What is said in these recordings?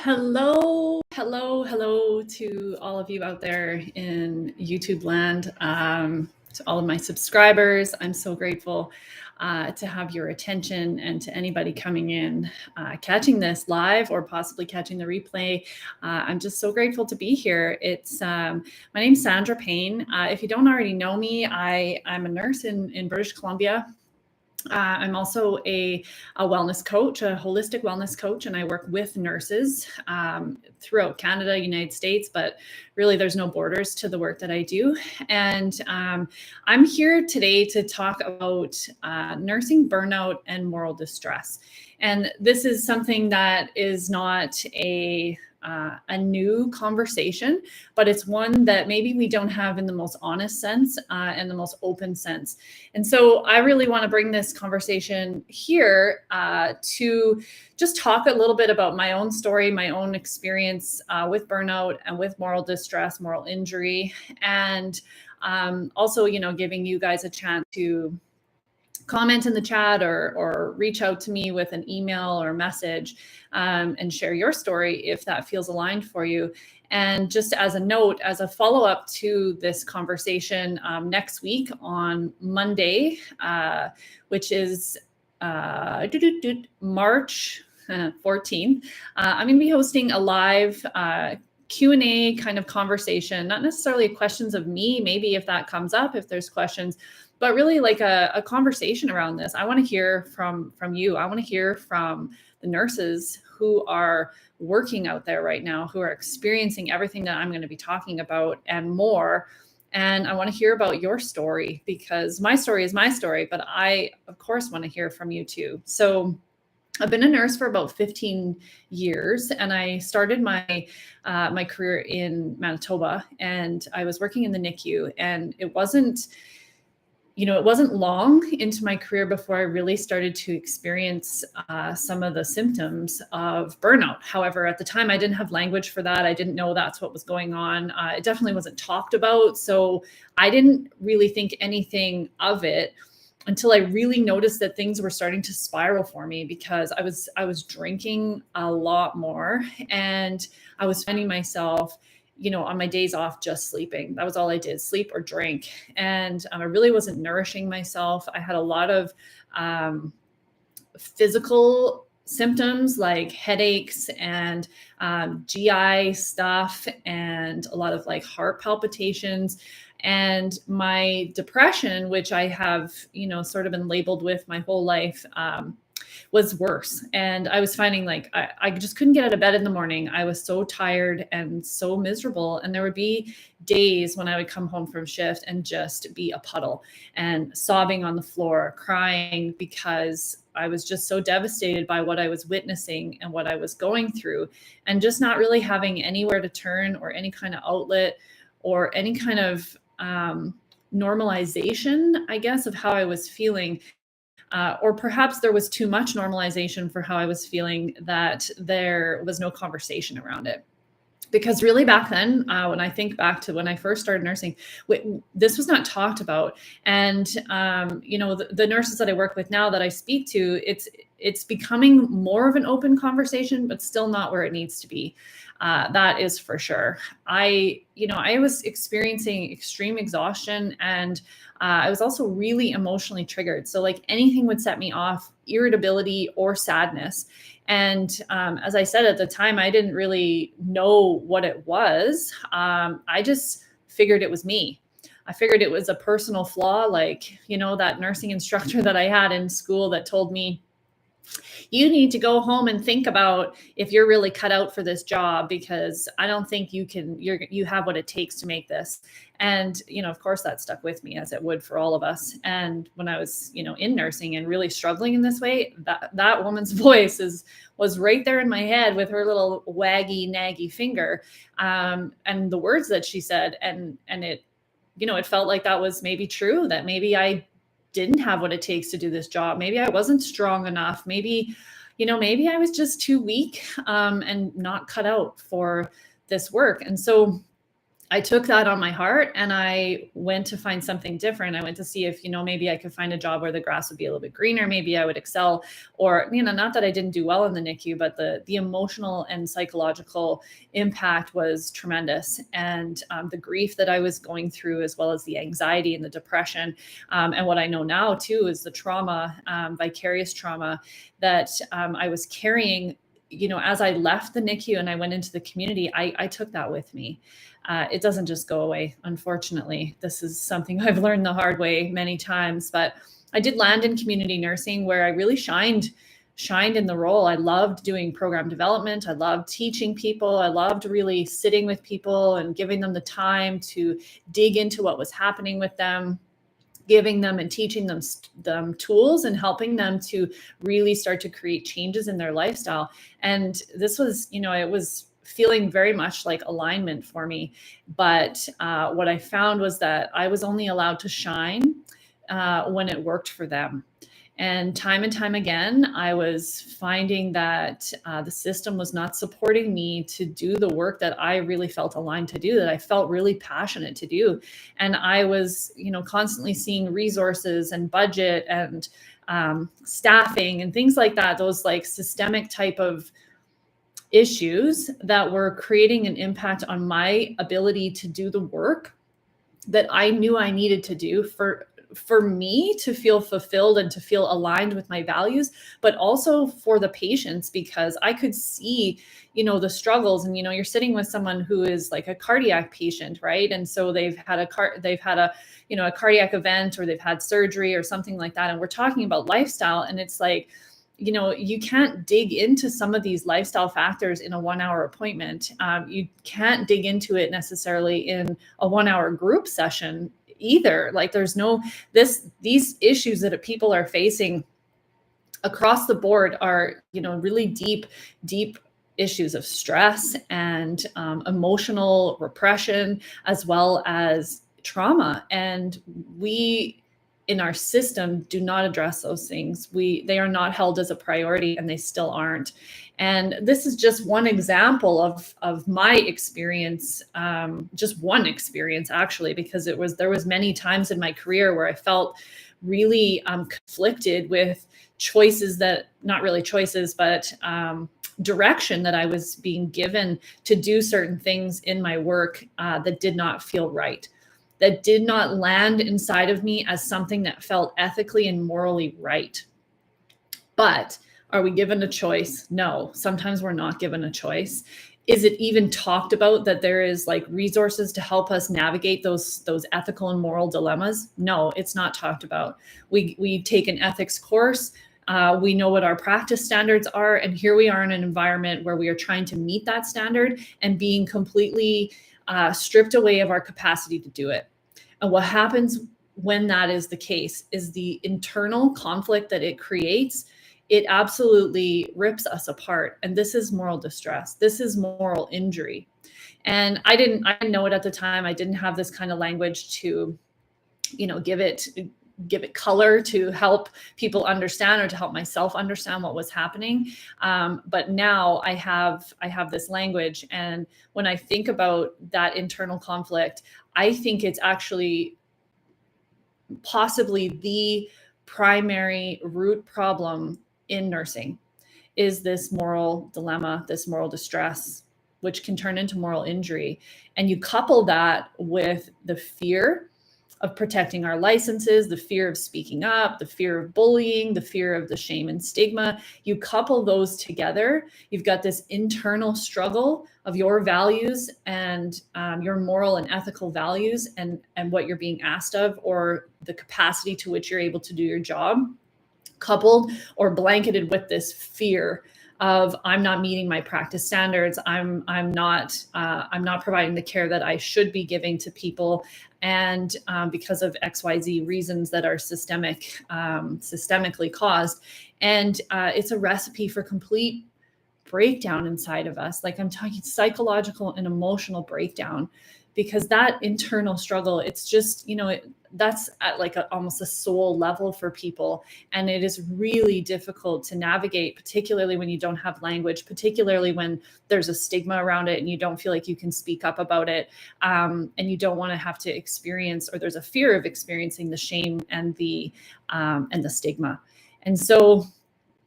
Hello to all of you out there in YouTube land, to all of my subscribers. I'm so grateful to have your attention, and to anybody coming in, catching this live or possibly catching the replay. I'm just so grateful to be here. My name's Sandra Payne. If you don't already know me, I'm a nurse in British Columbia. I'm also a wellness coach, a holistic wellness coach, and I work with nurses throughout Canada, United States, but really there's no borders to the work that I do. And I'm here today to talk about nursing burnout and moral distress. And this is something that is not a new conversation, but it's one that maybe we don't have in the most honest sense and the most open sense. And so I really want to bring this conversation here to just talk a little bit about my own story, my own experience with burnout and with moral distress, moral injury, and also, giving you guys a chance to comment in the chat or reach out to me with an email or message and share your story if that feels aligned for you. And just as a note, as a follow-up to this conversation, next week on Monday, which is March 14th, I'm going to be hosting a live Q&A kind of conversation, not necessarily questions of me, maybe if that comes up, if there's questions, but really like a conversation around this. I want to hear from you. I want to hear from the nurses who are working out there right now, who are experiencing everything that I'm going to be talking about and more. And I want to hear about your story, because my story is my story, but I, of course, want to hear from you too. So I've been a nurse for about 15 years, and I started my my career in Manitoba, and I was working in the NICU, and it wasn't long into my career before I really started to experience some of the symptoms of burnout. However, at the time, I didn't have language for that. I didn't know that's what was going on. It definitely wasn't talked about. So I didn't really think anything of it until I really noticed that things were starting to spiral for me, because I was drinking a lot more, and I was finding myself on my days off, just sleeping. That was all I did, sleep or drink. And I really wasn't nourishing myself. I had a lot of physical symptoms like headaches and GI stuff, and a lot of like heart palpitations. And my depression, which I have, sort of been labeled with my whole life, was worse. And I was finding like I just couldn't get out of bed in the morning. I was so tired and so miserable. And there would be days when I would come home from shift and just be a puddle and sobbing on the floor, crying, because I was just so devastated by what I was witnessing and what I was going through, and just not really having anywhere to turn or any kind of outlet or any kind of normalization, I guess, of how I was feeling. Or perhaps there was too much normalization for how I was feeling, that there was no conversation around it. Because really back then, when I think back to when I first started nursing, this was not talked about. And, the nurses that I work with now that I speak to, it's becoming more of an open conversation, but still not where it needs to be. That is for sure. I was experiencing extreme exhaustion, and I was also really emotionally triggered. So like anything would set me off, irritability or sadness. And as I said, at the time, I didn't really know what it was. I just figured it was me. I figured it was a personal flaw, like, that nursing instructor that I had in school that told me, you need to go home and think about if you're really cut out for this job, because I don't think you have what it takes to make this. And, of course that stuck with me, as it would for all of us. And when I was, in nursing and really struggling in this way, that woman's voice was right there in my head with her little waggy, naggy finger. And the words that she said, and it, it felt like that was maybe true, that maybe I didn't have what it takes to do this job. Maybe I wasn't strong enough. Maybe I was just too weak and not cut out for this work. And so I took that on my heart and I went to find something different. I went to see if, maybe I could find a job where the grass would be a little bit greener. Maybe I would excel, or, not that I didn't do well in the NICU, but the emotional and psychological impact was tremendous. And the grief that I was going through, as well as the anxiety and the depression. And what I know now too, is the trauma, vicarious trauma that I was carrying, as I left the NICU and I went into the community. I took that with me. It doesn't just go away, unfortunately. This is something I've learned the hard way many times, but I did land in community nursing, where I really shined in the role. I loved doing program development. I loved teaching people. I loved really sitting with people and giving them the time to dig into what was happening with them, giving them and teaching them tools and helping them to really start to create changes in their lifestyle. And this was, it was feeling very much like alignment for me. But what I found was that I was only allowed to shine when it worked for them. And time again, I was finding that the system was not supporting me to do the work that I really felt aligned to do, that I felt really passionate to do. And I was, constantly seeing resources and budget and staffing and things like that, those like systemic type of issues that were creating an impact on my ability to do the work that I knew I needed to do for me to feel fulfilled and to feel aligned with my values, but also for the patients, because I could see, the struggles. And, you're sitting with someone who is like a cardiac patient, right? And so they've had a cardiac event, or they've had surgery or something like that. And we're talking about lifestyle. And it's like, you can't dig into some of these lifestyle factors in a 1-hour appointment. You can't dig into it necessarily in a 1-hour group session either. Like these issues that people are facing across the board are, really deep issues of stress and emotional repression, as well as trauma. And we, in our system, do not address those things. They are not held as a priority, and they still aren't. And this is just one example of my experience, just one experience actually, because there was many times in my career where I felt really conflicted with choices that, not really choices, but direction that I was being given to do certain things in my work that did not feel right, that did not land inside of me as something that felt ethically and morally right. But are we given a choice? No, sometimes we're not given a choice. Is it even talked about that there is like resources to help us navigate those ethical and moral dilemmas? No, it's not talked about. We take an ethics course. We know what our practice standards are. And here we are in an environment where we are trying to meet that standard and being completely stripped away of our capacity to do it. And what happens when that is the case is the internal conflict that it creates. It absolutely rips us apart. And this is moral distress. This is moral injury. And I didn't know it at the time. I didn't have this kind of language to, give it color to help people understand, or to help myself understand what was happening. But now I have this language. And when I think about that internal conflict, I think it's actually possibly the primary root problem in nursing, is this moral dilemma, this moral distress, which can turn into moral injury. And you couple that with the fear of protecting our licenses, the fear of speaking up, the fear of bullying, the fear of the shame and stigma. You couple those together, you've got this internal struggle of your values and your moral and ethical values, and what you're being asked of, or the capacity to which you're able to do your job, coupled or blanketed with this fear of, I'm not meeting my practice standards. I'm not providing the care that I should be giving to people. And because of XYZ reasons that are systemically caused. And it's a recipe for complete breakdown inside of us. Like, I'm talking psychological and emotional breakdown, because that internal struggle, it's just, that's at like almost a soul level for people. And it is really difficult to navigate, particularly when you don't have language, particularly when there's a stigma around it and you don't feel like you can speak up about it. And you don't want to have to experience, or there's a fear of experiencing the shame and the stigma. And so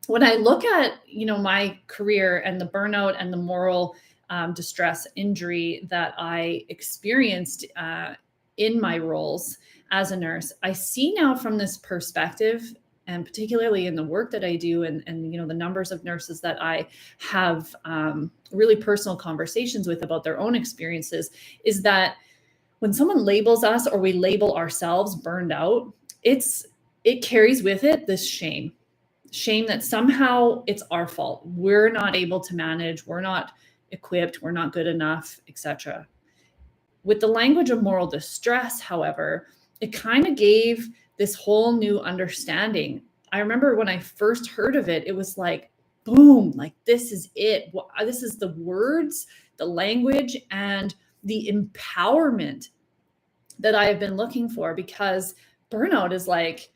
when I look at, my career and the burnout and the moral distress injury that I experienced in my roles as a nurse, I see now from this perspective, and particularly in the work that I do and the numbers of nurses that I have really personal conversations with about their own experiences, is that when someone labels us or we label ourselves burned out, it carries with it this shame that somehow it's our fault. We're not able to manage, we're not equipped, we're not good enough, etc. With the language of moral distress, however, it kind of gave this whole new understanding. I remember when I first heard of it, it was like, boom, like this is it. This is the words, the language, and the empowerment that I have been looking for, because burnout is like,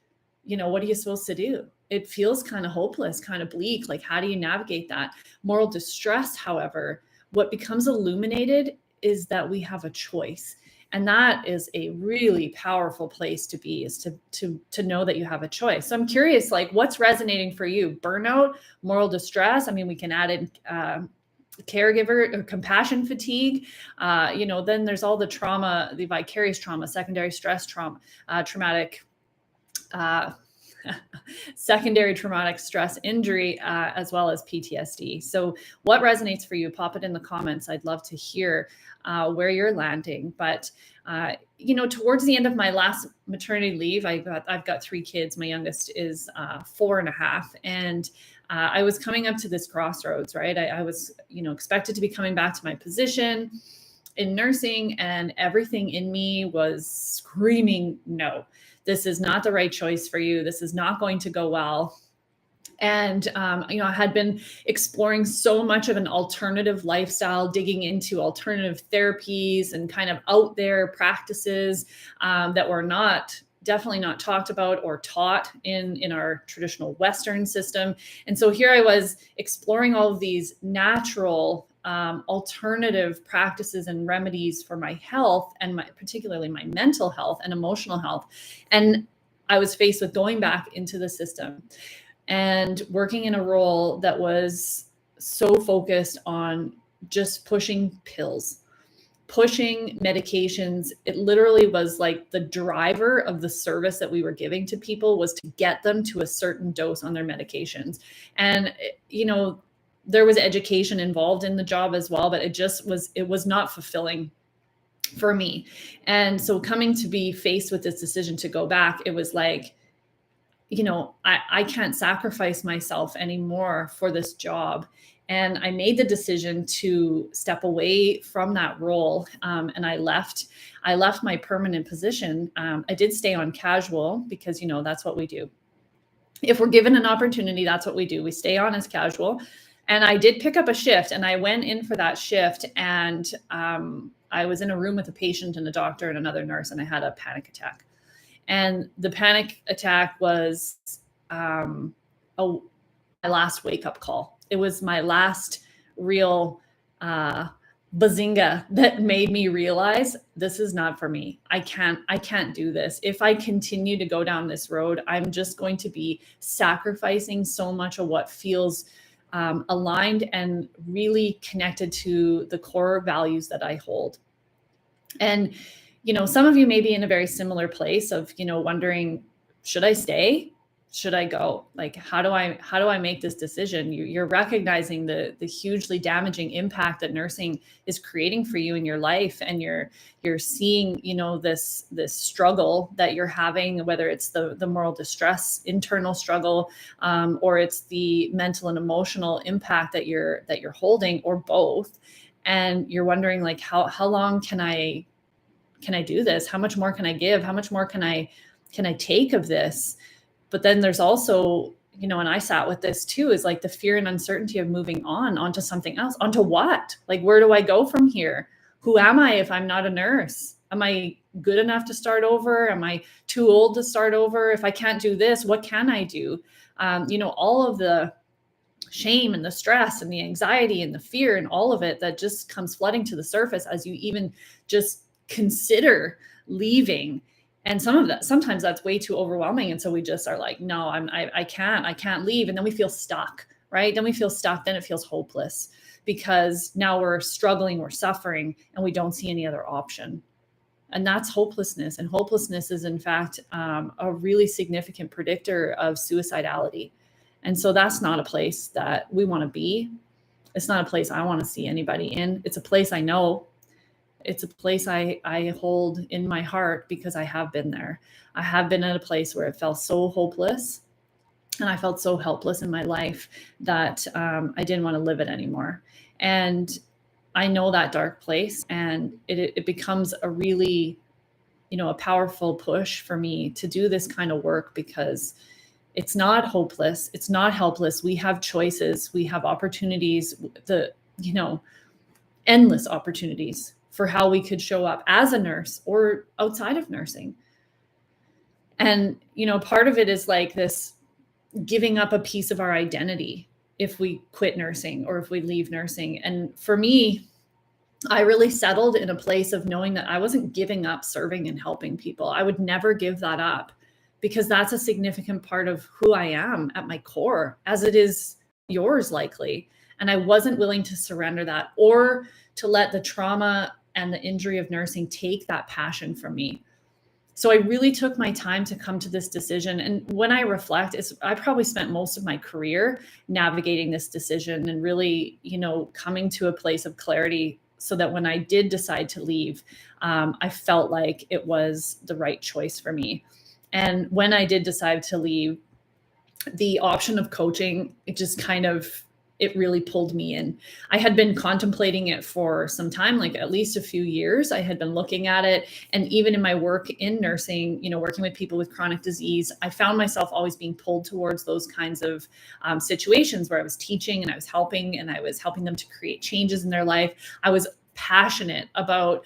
what are you supposed to do? It feels kind of hopeless, kind of bleak. Like, how do you navigate that? Moral distress, however, what becomes illuminated is that we have a choice. And that is a really powerful place to be, is to know that you have a choice. So I'm curious, like, what's resonating for you? Burnout, moral distress. I mean, we can add in caregiver or compassion fatigue. Then there's all the trauma, the vicarious trauma, secondary stress trauma, secondary traumatic stress injury, as well as PTSD. So what resonates for you? Pop it in the comments. I'd love to hear where you're landing. But, towards the end of my last maternity leave, I've got 3 kids. My youngest is 4.5. And I was coming up to this crossroads, right? I was, expected to be coming back to my position in nursing, and everything in me was screaming, no, this is not the right choice for you. This is not going to go well. And, I had been exploring so much of an alternative lifestyle, digging into alternative therapies and kind of out there practices that were definitely not talked about or taught in our traditional Western system. And so here I was exploring all of these natural alternative practices and remedies for my health, and particularly my mental health and emotional health. And I was faced with going back into the system and working in a role that was so focused on just pushing pills, pushing medications. It literally was like the driver of the service that we were giving to people was to get them to a certain dose on their medications. And, there was education involved in the job as well, but it was not fulfilling for me. And so coming to be faced with this decision to go back, it was like, I can't sacrifice myself anymore for this job. And I made the decision to step away from that role. And I left my permanent position. I did stay on casual because, that's what we do. If we're given an opportunity, that's what we do. We stay on as casual. And I did pick up a shift, and I went in for that shift, and I was in a room with a patient and a doctor and another nurse, and I had a panic attack. And the panic attack was my last wake-up call. It was my last real bazinga that made me realize this is not for me. I can't do this. If I continue to go down this road, I'm just going to be sacrificing so much of what feels aligned and really connected to the core values that I hold. And, some of you may be in a very similar place of, wondering, should I stay? Should I go? Like, how do I make this decision? You're recognizing the hugely damaging impact that nursing is creating for you in your life. And you're seeing, this struggle that you're having, whether it's the moral distress, internal struggle, or it's the mental and emotional impact that you're holding, or both. And you're wondering, like, how long can I do this? How much more can I give? How much more can I take of this? But then there's also, and I sat with this too, is like the fear and uncertainty of moving onto something else. Onto what? Like, where do I go from here? Who am I if I'm not a nurse? Am I good enough to start over? Am I too old to start over? If I can't do this, what can I do? All of the shame and the stress and the anxiety and the fear and all of it that just comes flooding to the surface as you even just consider leaving. And sometimes that's way too overwhelming. And so we just are like, no, I can't leave. And then we feel stuck, right? Then we feel stuck. Then it feels hopeless because now we're struggling, we're suffering, and we don't see any other option. And that's hopelessness. And hopelessness is, in fact, a really significant predictor of suicidality. And so that's not a place that we want to be. It's not a place I want to see anybody in. It's a place I know. It's a place I hold in my heart because I have been there. I have been at a place where it felt so hopeless and I felt so helpless in my life that I didn't want to live it anymore. And I know that dark place, and it becomes a really, a powerful push for me to do this kind of work because it's not hopeless. It's not helpless. We have choices. We have opportunities, endless opportunities for how we could show up as a nurse or outside of nursing. And, part of it is like this giving up a piece of our identity if we quit nursing or if we leave nursing. And for me, I really settled in a place of knowing that I wasn't giving up serving and helping people. I would never give that up because that's a significant part of who I am at my core, as it is yours likely. And I wasn't willing to surrender that or to let the trauma and the injury of nursing take that passion from me. So I really took my time to come to this decision. And when I reflect, I probably spent most of my career navigating this decision and really, coming to a place of clarity so that when I did decide to leave, I felt like it was the right choice for me. And when I did decide to leave, the option of coaching, it really pulled me in. I had been contemplating it for some time, like at least a few years. I had been looking at it. And even in my work in nursing, working with people with chronic disease, I found myself always being pulled towards those kinds of situations where I was teaching and I was helping them to create changes in their life. I was passionate about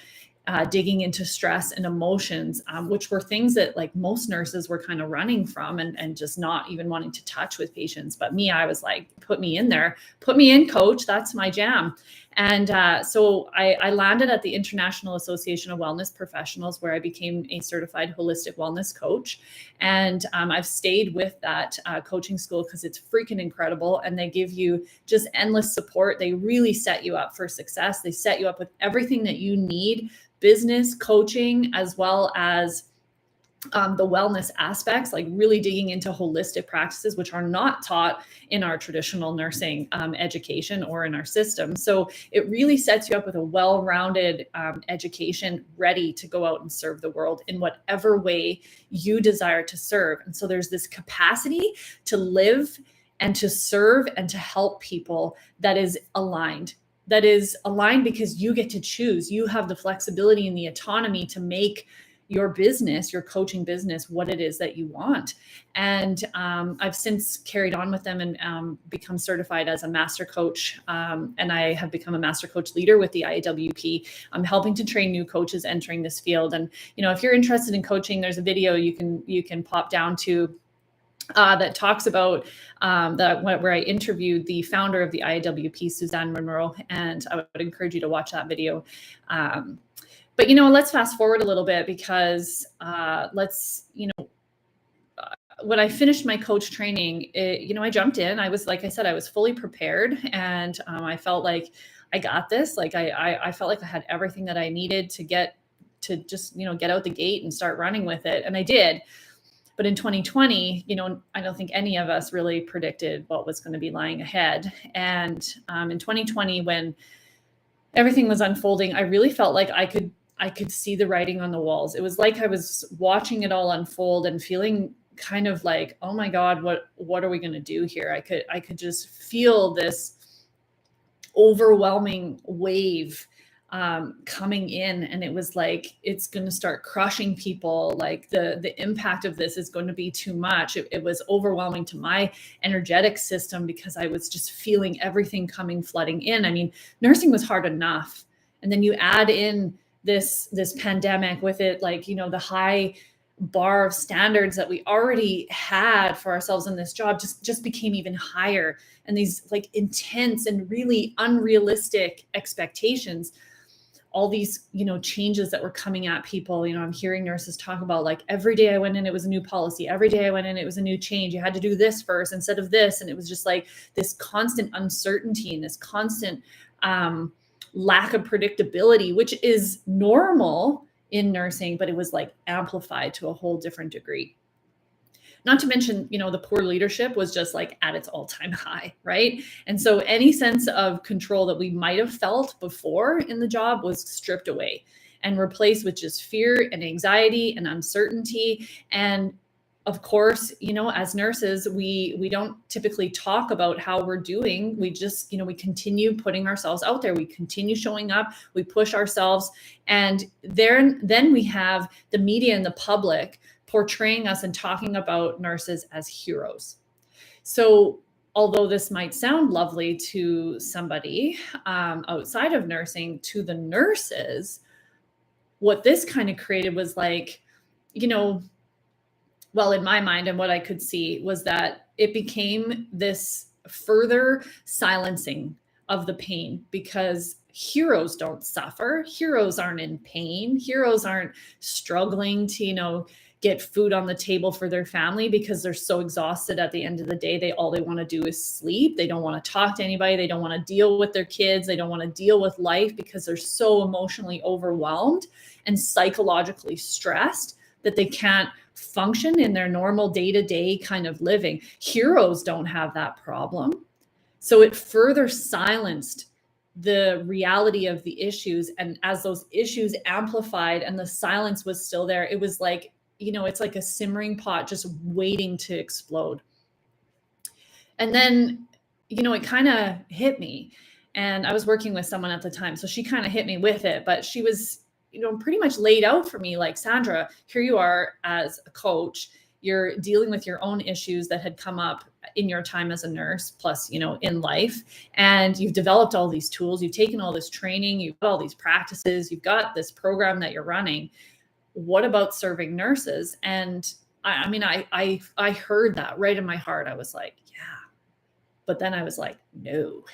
digging into stress and emotions, which were things that like most nurses were kind of running from and just not even wanting to touch with patients. But me, I was like, put me in there, put me in, coach. That's my jam. And so I landed at the International Association of Wellness Professionals, where I became a certified holistic wellness coach. And I've stayed with that coaching school because it's freaking incredible. And they give you just endless support. They really set you up for success. They set you up with everything that you need, business, coaching, as well as the wellness aspects, like really digging into holistic practices, which are not taught in our traditional nursing education or in our system. So it really sets you up with a well-rounded education ready to go out and serve the world in whatever way you desire to serve. And so there's this capacity to live and to serve and to help people that is aligned because you get to choose. You have the flexibility and the autonomy to make your business, your coaching business, what it is that you want. And I've since carried on with them and become certified as a master coach. And I have become a master coach leader with the IAWP. I'm helping to train new coaches entering this field. And, if you're interested in coaching, there's a video you can pop down to that talks about where I interviewed the founder of the IAWP, Suzanne Monroe, and I would encourage you to watch that video. But let's fast forward a little bit because when I finished my coach training, I jumped in. I was, like I said, I was fully prepared, and I felt like I got this. Like I felt like I had everything that I needed to get out the gate and start running with it, and I did. But in 2020, I don't think any of us really predicted what was going to be lying ahead. And in 2020, when everything was unfolding, I really felt like I could see the writing on the walls. It was like I was watching it all unfold and feeling kind of like, oh my God, what are we going to do here? I could just feel this overwhelming wave coming in, and it was like it's going to start crushing people. Like the impact of this is going to be too much. It was overwhelming to my energetic system because I was just feeling everything coming flooding in. I mean, nursing was hard enough. And then you add in this pandemic with it, like, you know, the high bar of standards that we already had for ourselves in this job just became even higher. And these like intense and really unrealistic expectations, all these, you know, changes that were coming at people. You know, I'm hearing nurses talk about like every day I went in, it was a new policy. Every day I went in, it was a new change. You had to do this first instead of this. And it was just like this constant uncertainty and this constant lack of predictability, which is normal in nursing, but it was like amplified to a whole different degree. Not to mention, you know, the poor leadership was just like at its all-time high, right? And so any sense of control that we might have felt before in the job was stripped away and replaced with just fear and anxiety and uncertainty. And of course, you know, as nurses, we don't typically talk about how we're doing. We just, you know, we continue putting ourselves out there. We continue showing up. We push ourselves. And then we have the media and the public portraying us and talking about nurses as heroes. So although this might sound lovely to somebody outside of nursing, to the nurses, what this kind of created was like, you know, well, in my mind and what I could see was that it became this further silencing of the pain, because heroes don't suffer. Heroes aren't in pain. Heroes aren't struggling to, you know, get food on the table for their family because they're so exhausted at the end of the day. All they want to do is sleep. They don't want to talk to anybody. They don't want to deal with their kids. They don't want to deal with life because they're so emotionally overwhelmed and psychologically stressed that they can't function in their normal day-to-day kind of living. Heroes don't have that problem. So it further silenced the reality of the issues. And as those issues amplified and the silence was still there, it was like, you know, it's like a simmering pot just waiting to explode. And then, you know, it kind of hit me. And I was working with someone at the time, so she kind of hit me with it, but she was, you know, pretty much laid out for me like, Sandra, here you are as a coach. You're dealing with your own issues that had come up in your time as a nurse, plus, you know, in life. And you've developed all these tools. You've taken all this training. You've got all these practices. You've got this program that you're running. What about serving nurses? And I mean, I heard that right in my heart. I was like, yeah. But then I was like, no,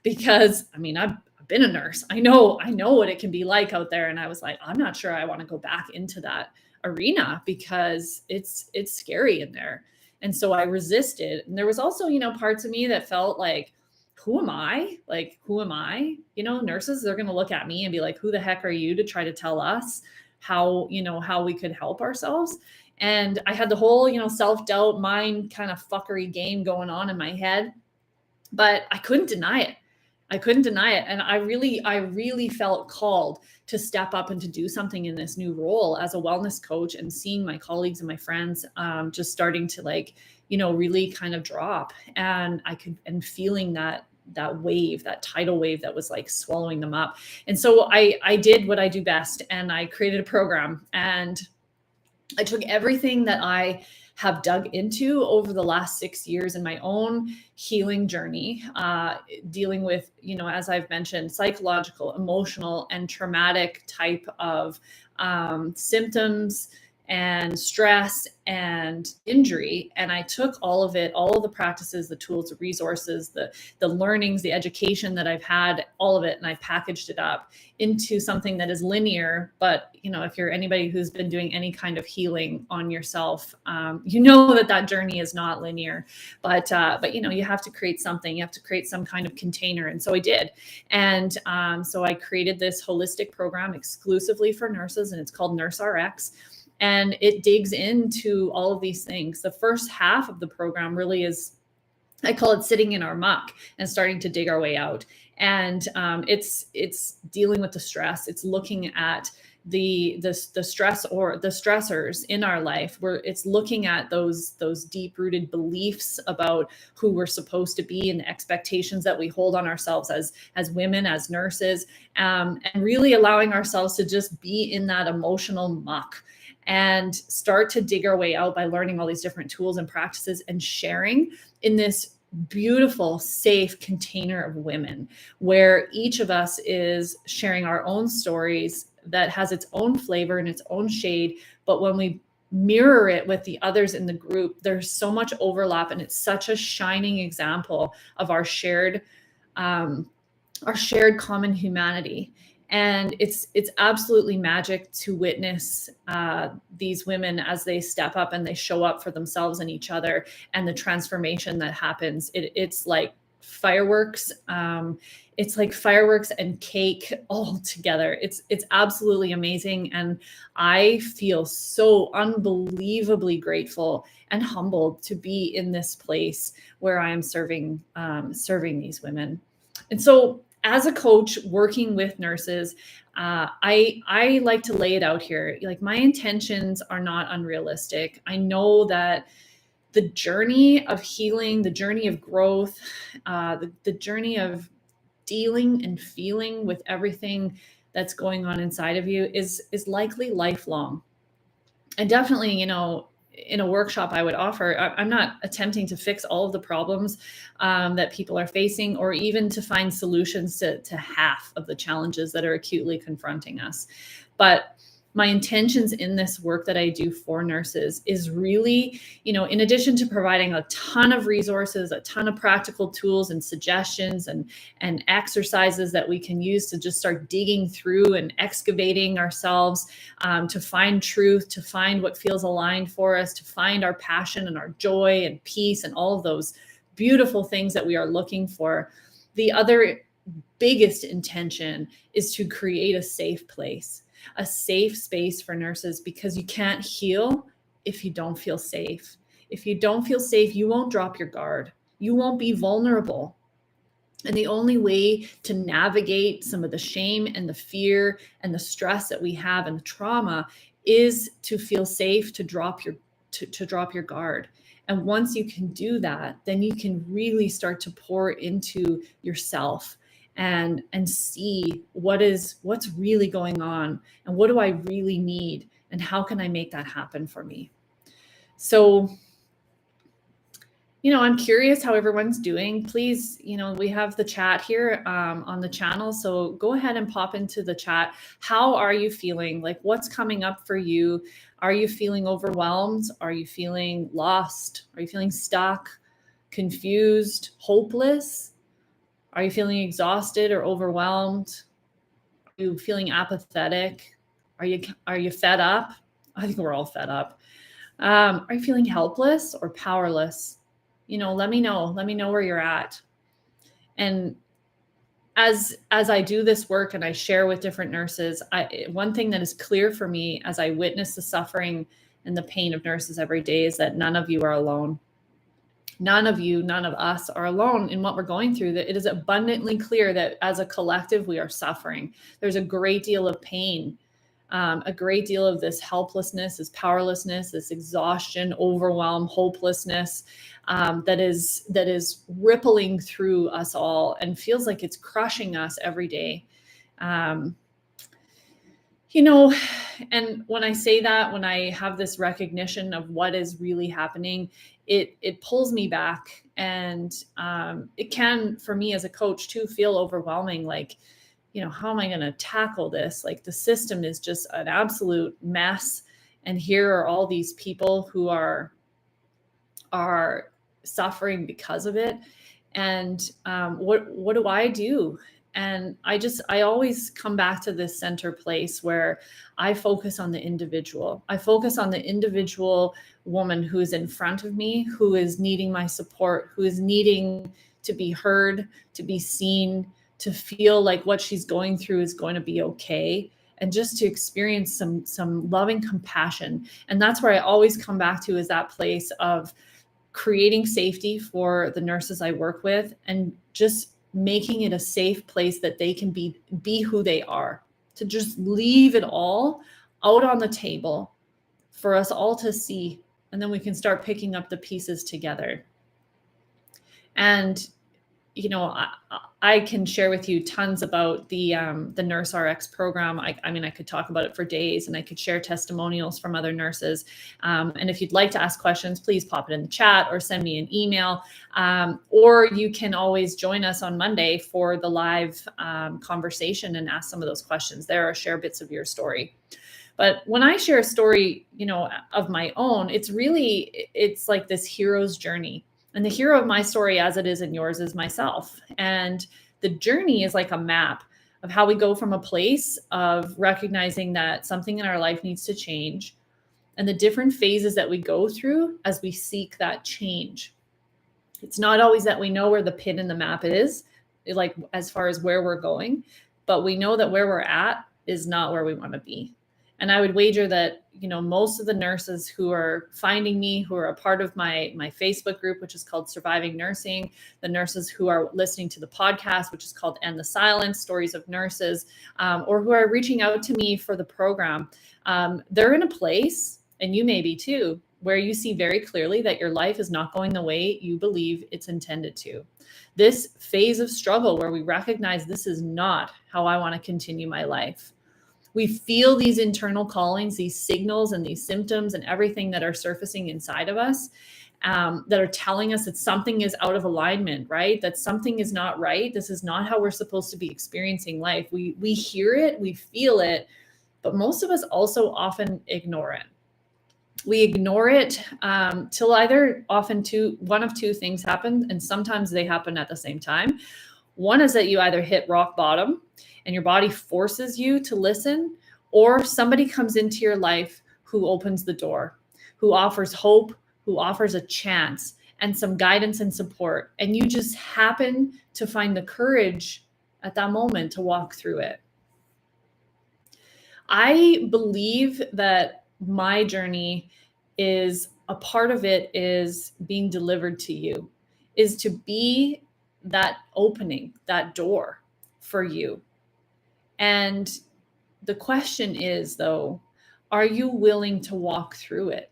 because I mean, I've been a nurse. I know what it can be like out there. And I was like, I'm not sure I want to go back into that arena because it's scary in there. And so I resisted. And there was also, you know, parts of me that felt like, who am I? Like, who am I? You know, nurses, they're going to look at me and be like, who the heck are you to try to tell us how, you know, how we could help ourselves? And I had the whole, you know, self-doubt, mind kind of fuckery game going on in my head, but I couldn't deny it. And I really felt called to step up and to do something in this new role as a wellness coach, and seeing my colleagues and my friends just starting to, like, you know, really kind of drop. And and feeling that wave, that tidal wave that was like swallowing them up. And so I did what I do best, and I created a program, and I took everything that I have dug into over the last 6 years in my own healing journey, dealing with, you know, as I've mentioned, psychological, emotional, and traumatic type of symptoms and stress and injury. And I took all of it, all of the practices, the tools, the resources, the learnings, the education that I've had, all of it, and I packaged it up into something that is linear. But, you know, if you're anybody who's been doing any kind of healing on yourself, you know that journey is not linear. But you know, you have to create something. You have to create some kind of container. And so I did. And so I created this holistic program exclusively for nurses, and it's called Nurse RX. And it digs into all of these things. The first half of the program really is, I call it sitting in our muck and starting to dig our way out. And it's dealing with the stress. It's looking at the stress or the stressors in our life, where it's looking at those deep rooted beliefs about who we're supposed to be and the expectations that we hold on ourselves as women, as nurses, and really allowing ourselves to just be in that emotional muck and start to dig our way out by learning all these different tools and practices and sharing in this beautiful, safe container of women where each of us is sharing our own stories that has its own flavor and its own shade. But when we mirror it with the others in the group, there's so much overlap, and it's such a shining example of our shared common humanity. And it's absolutely magic to witness these women as they step up and they show up for themselves and each other, and the transformation that happens. It's like fireworks. It's like fireworks and cake all together. It's absolutely amazing, and I feel so unbelievably grateful and humbled to be in this place where I am serving these women. And so, as a coach working with nurses, I like to lay it out here. Like, my intentions are not unrealistic. I know that the journey of healing, the journey of growth, the journey of dealing and feeling with everything that's going on inside of you is likely lifelong. And definitely, in a workshop I would offer, I'm not attempting to fix all of the problems that people are facing, or even to find solutions to half of the challenges that are acutely confronting us. But my intentions in this work that I do for nurses is really, in addition to providing a ton of resources, a ton of practical tools and suggestions and exercises that we can use to just start digging through and excavating ourselves, to find truth, to find what feels aligned for us, to find our passion and our joy and peace and all of those beautiful things that we are looking for. The other biggest intention is to create a safe place, a safe space for nurses, because you can't heal if you don't feel safe. If you don't feel safe, you won't drop your guard. You won't be vulnerable. And the only way to navigate some of the shame and the fear and the stress that we have and the trauma is to feel safe, to drop your guard. And once you can do that, then you can really start to pour into yourself and see what's really going on, and what do I really need, and how can I make that happen for me. So, I'm curious how everyone's doing. Please, we have the chat here on the channel. So go ahead and pop into the chat. How are you feeling? Like, what's coming up for you? Are you feeling overwhelmed? Are you feeling lost? Are you feeling stuck, confused, hopeless? Are you feeling exhausted or overwhelmed? Are you feeling apathetic? Are you fed up? I think we're all fed up. Are you feeling helpless or powerless? Let me know. Let me know where you're at. And as I do this work and I share with different nurses, one thing that is clear for me as I witness the suffering and the pain of nurses every day is that none of you are alone. None of you, none of us are alone in what we're going through. That it is abundantly clear that as a collective, we are suffering. There's a great deal of pain, a great deal of this helplessness, this powerlessness, this exhaustion, overwhelm, hopelessness that is rippling through us all and feels like it's crushing us every day. And when I say that, when I have this recognition of what is really happening, it pulls me back, and it can, for me as a coach too, feel overwhelming. Like, how am I going to tackle this? Like, the system is just an absolute mess, and here are all these people who are suffering because of it. And what do I do? And I always come back to this center place where I focus on the individual. I focus on the individual woman who is in front of me, who is needing my support, who is needing to be heard, to be seen, to feel like what she's going through is going to be okay, and just to experience some loving compassion. And that's where I always come back to, is that place of creating safety for the nurses I work with, and just making it a safe place that they can be who they are, to just leave it all out on the table for us all to see. And then we can start picking up the pieces together. And I can share with you tons about the Nurse RX program. I mean, I could talk about it for days, and I could share testimonials from other nurses. And if you'd like to ask questions, please pop it in the chat or send me an email. Or you can always join us on Monday for the live conversation and ask some of those questions there, or share bits of your story. But when I share a story, of my own, it's like this hero's journey. And the hero of my story, as it is in yours, is myself. And the journey is like a map of how we go from a place of recognizing that something in our life needs to change, and the different phases that we go through as we seek that change. It's not always that we know where the pin in the map is, like as far as where we're going, but we know that where we're at is not where we want to be. And I would wager that, most of the nurses who are finding me, who are a part of my Facebook group, which is called Surviving Nursing, the nurses who are listening to the podcast, which is called End the Silence, Stories of Nurses, or who are reaching out to me for the program, they're in a place, and you may be too, where you see very clearly that your life is not going the way you believe it's intended to. This phase of struggle where we recognize this is not how I want to continue my life. We feel these internal callings, these signals and these symptoms and everything that are surfacing inside of us, that are telling us that something is out of alignment, right? That something is not right. This is not how we're supposed to be experiencing life. We hear it, we feel it, but most of us also often ignore it. We ignore it till either one of two things happen, and sometimes they happen at the same time. One is that you either hit rock bottom and your body forces you to listen, or somebody comes into your life who opens the door, who offers hope, who offers a chance and some guidance and support. And you just happen to find the courage at that moment to walk through it. I believe that my journey is a part of it is being delivered to you, is to be that opening, that door for you. And the question is, though, are you willing to walk through it?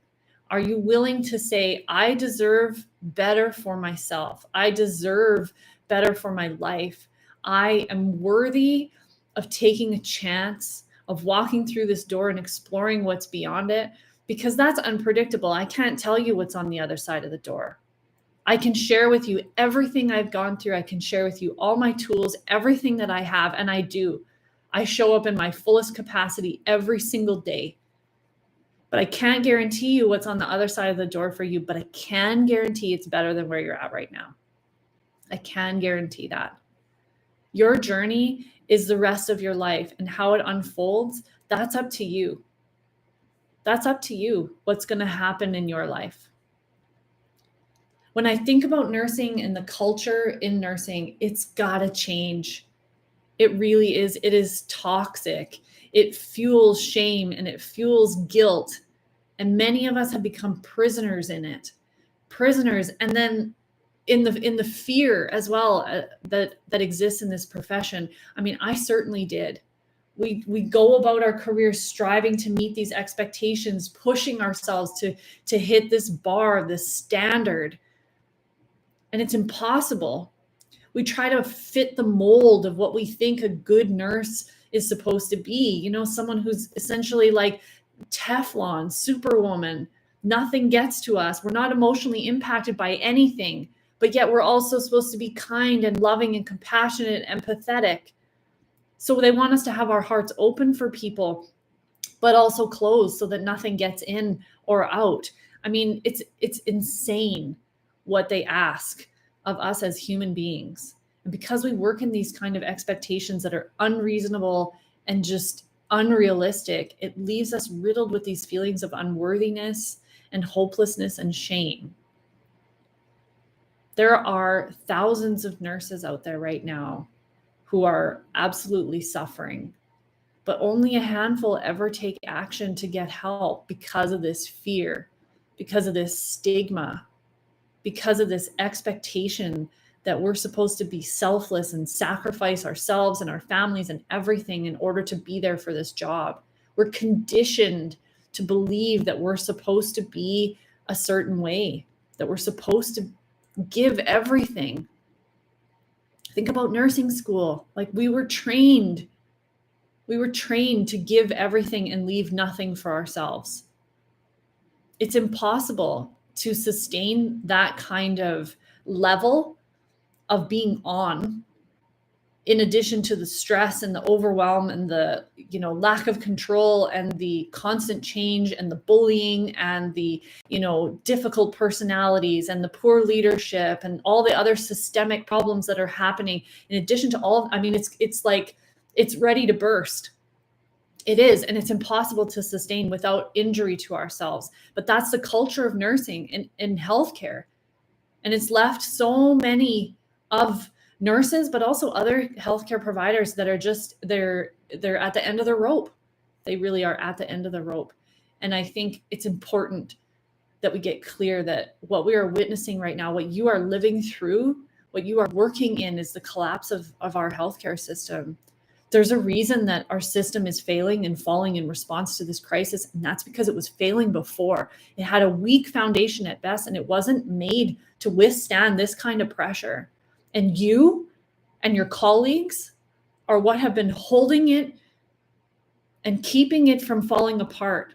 Are you willing to say, I deserve better for myself. I deserve better for my life. I am worthy of taking a chance, of walking through this door and exploring what's beyond it, because that's unpredictable. I can't tell you what's on the other side of the door. I can share with you everything I've gone through. I can share with you all my tools, everything that I have, and I do. I show up in my fullest capacity every single day. But I can't guarantee you what's on the other side of the door for you, but I can guarantee it's better than where you're at right now. I can guarantee that. Your journey is the rest of your life, and how it unfolds, that's up to you. That's up to you, what's going to happen in your life. When I think about nursing and the culture in nursing, it's got to change. It really is. It is toxic. It fuels shame and it fuels guilt. And many of us have become prisoners in it. Prisoners. And then in the fear as well that exists in this profession. I mean, I certainly did. We go about our careers striving to meet these expectations, pushing ourselves to hit this bar, this standard. And it's impossible. We try to fit the mold of what we think a good nurse is supposed to be. Someone who's essentially like Teflon, superwoman. Nothing gets to us. We're not emotionally impacted by anything, but yet we're also supposed to be kind and loving and compassionate and empathetic. So they want us to have our hearts open for people, but also closed so that nothing gets in or out. I mean, it's insane what they ask of us as human beings. And because we work in these kind of expectations that are unreasonable and just unrealistic, it leaves us riddled with these feelings of unworthiness and hopelessness and shame. There are thousands of nurses out there right now who are absolutely suffering, but only a handful ever take action to get help because of this fear, because of this stigma, because of this expectation that we're supposed to be selfless and sacrifice ourselves and our families and everything in order to be there for this job. We're conditioned to believe that we're supposed to be a certain way, that we're supposed to give everything. Think about nursing school. Like we were trained to give everything and leave nothing for ourselves. It's impossible to sustain that kind of level of being on, in addition to the stress and the overwhelm and the lack of control and the constant change and the bullying and the difficult personalities and the poor leadership and all the other systemic problems that are happening, in addition to all of, it's like it's ready to burst. It is, and it's impossible to sustain without injury to ourselves. But that's the culture of nursing in healthcare. And it's left so many of nurses, but also other healthcare providers that are just, they're at the end of the rope. They really are at the end of the rope. And I think it's important that we get clear that what we are witnessing right now, what you are living through, what you are working in, is the collapse of our healthcare system. There's a reason that our system is failing and falling in response to this crisis, and that's because it was failing before. It had a weak foundation at best, and it wasn't made to withstand this kind of pressure. And you and your colleagues are what have been holding it and keeping it from falling apart.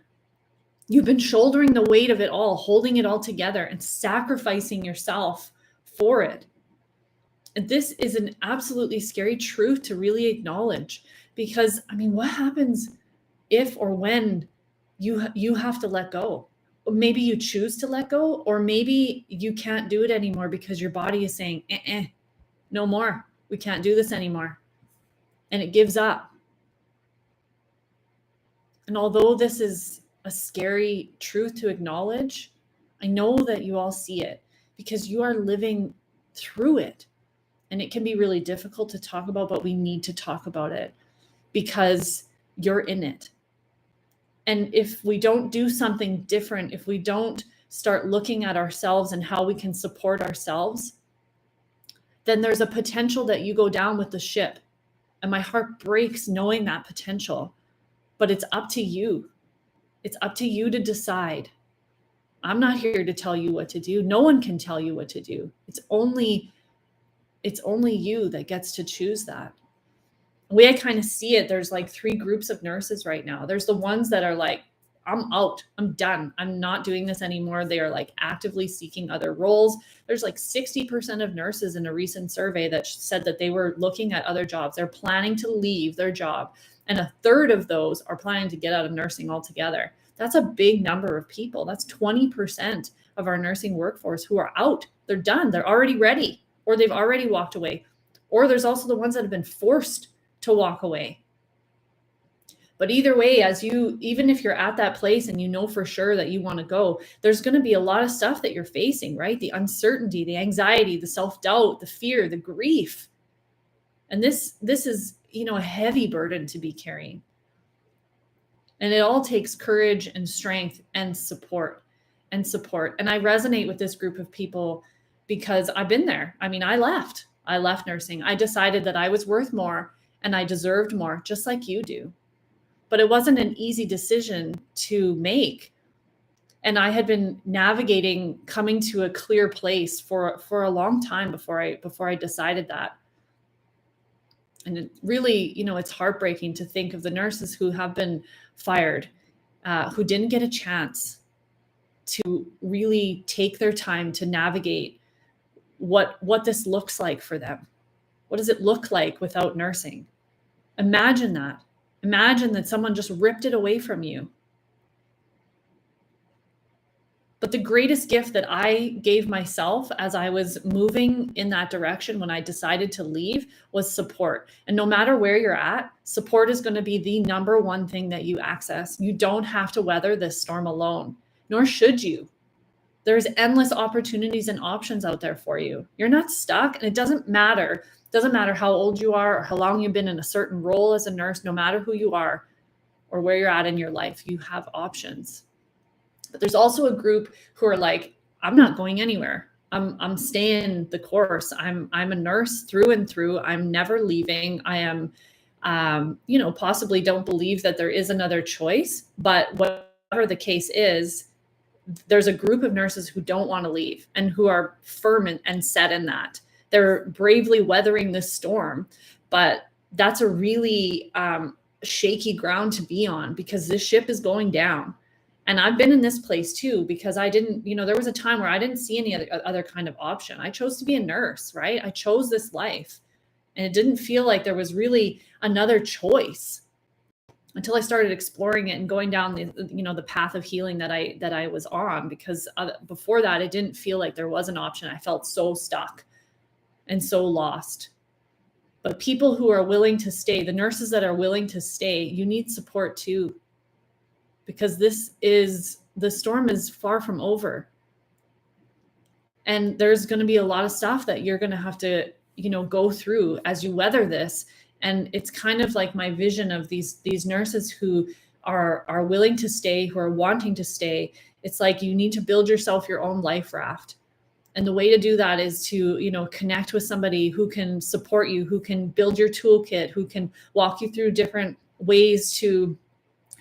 You've been shouldering the weight of it all, holding it all together and sacrificing yourself for it. And this is an absolutely scary truth to really acknowledge, because what happens if or when you have to let go? Maybe you choose to let go, or maybe you can't do it anymore because your body is saying, no more. We can't do this anymore. And it gives up. And although this is a scary truth to acknowledge, I know that you all see it because you are living through it. And it can be really difficult to talk about, but we need to talk about it because you're in it. And if we don't do something different, if we don't start looking at ourselves and how we can support ourselves, then there's a potential that you go down with the ship. And my heart breaks knowing that potential. But it's up to you. It's up to you to decide. I'm not here to tell you what to do. No one can tell you what to do. It's only you that gets to choose that. The way I kind of see it, there's like 3 groups of nurses right now. There's the ones that are like, I'm out, I'm done, I'm not doing this anymore. They are like actively seeking other roles. There's like 60% of nurses in a recent survey that said that they were looking at other jobs. They're planning to leave their job. And a third of those are planning to get out of nursing altogether. That's a big number of people. That's 20% of our nursing workforce who are out. They're done. They're already ready, or they've already walked away. Or there's also the ones that have been forced to walk away. But either way, even if you're at that place and you know for sure that you want to go, there's going to be a lot of stuff that you're facing, right? The uncertainty, the anxiety, the self-doubt, the fear, the grief. And this is, a heavy burden to be carrying. And it all takes courage and strength and support. And I resonate with this group of people because I've been there. I left nursing. I decided that I was worth more and I deserved more, just like you do. But it wasn't an easy decision to make. And I had been navigating coming to a clear place for a long time before I decided that. And it really, it's heartbreaking to think of the nurses who have been fired, who didn't get a chance to really take their time to navigate what this looks like for them. What does it look like without nursing? Imagine that. Imagine that someone just ripped it away from you. But the greatest gift that I gave myself as I was moving in that direction when I decided to leave was support. And no matter where you're at, support is going to be the number one thing that you access. You don't have to weather this storm alone, nor should you. There's endless opportunities and options out there for you. You're not stuck, and it doesn't matter. It doesn't matter how old you are or how long you've been in a certain role as a nurse. No matter who you are or where you're at in your life, you have options. But there's also a group who are like, I'm not going anywhere. I'm staying the course. I'm a nurse through and through. I'm never leaving. I am, possibly don't believe that there is another choice. But whatever the case is, there's a group of nurses who don't want to leave and who are firm and set in that. they're bravely weathering this storm. But that's a really shaky ground to be on, because this ship is going down. And I've been in this place too, because I didn't, there was a time where I didn't see any other kind of option. I chose to be a nurse, right? I chose this life, and it didn't feel like there was really another choice until I started exploring it and going down the path of healing that I was on. Because before that, it didn't feel like there was an option. I felt so stuck and so lost. But people who are willing to stay, the nurses that are willing to stay, you need support too, because the storm is far from over. And there's going to be a lot of stuff that you're going to have to, go through as you weather this. And it's kind of like my vision of these nurses who are willing to stay, who are wanting to stay. It's like you need to build yourself your own life raft. And the way to do that is to, connect with somebody who can support you, who can build your toolkit, who can walk you through different ways to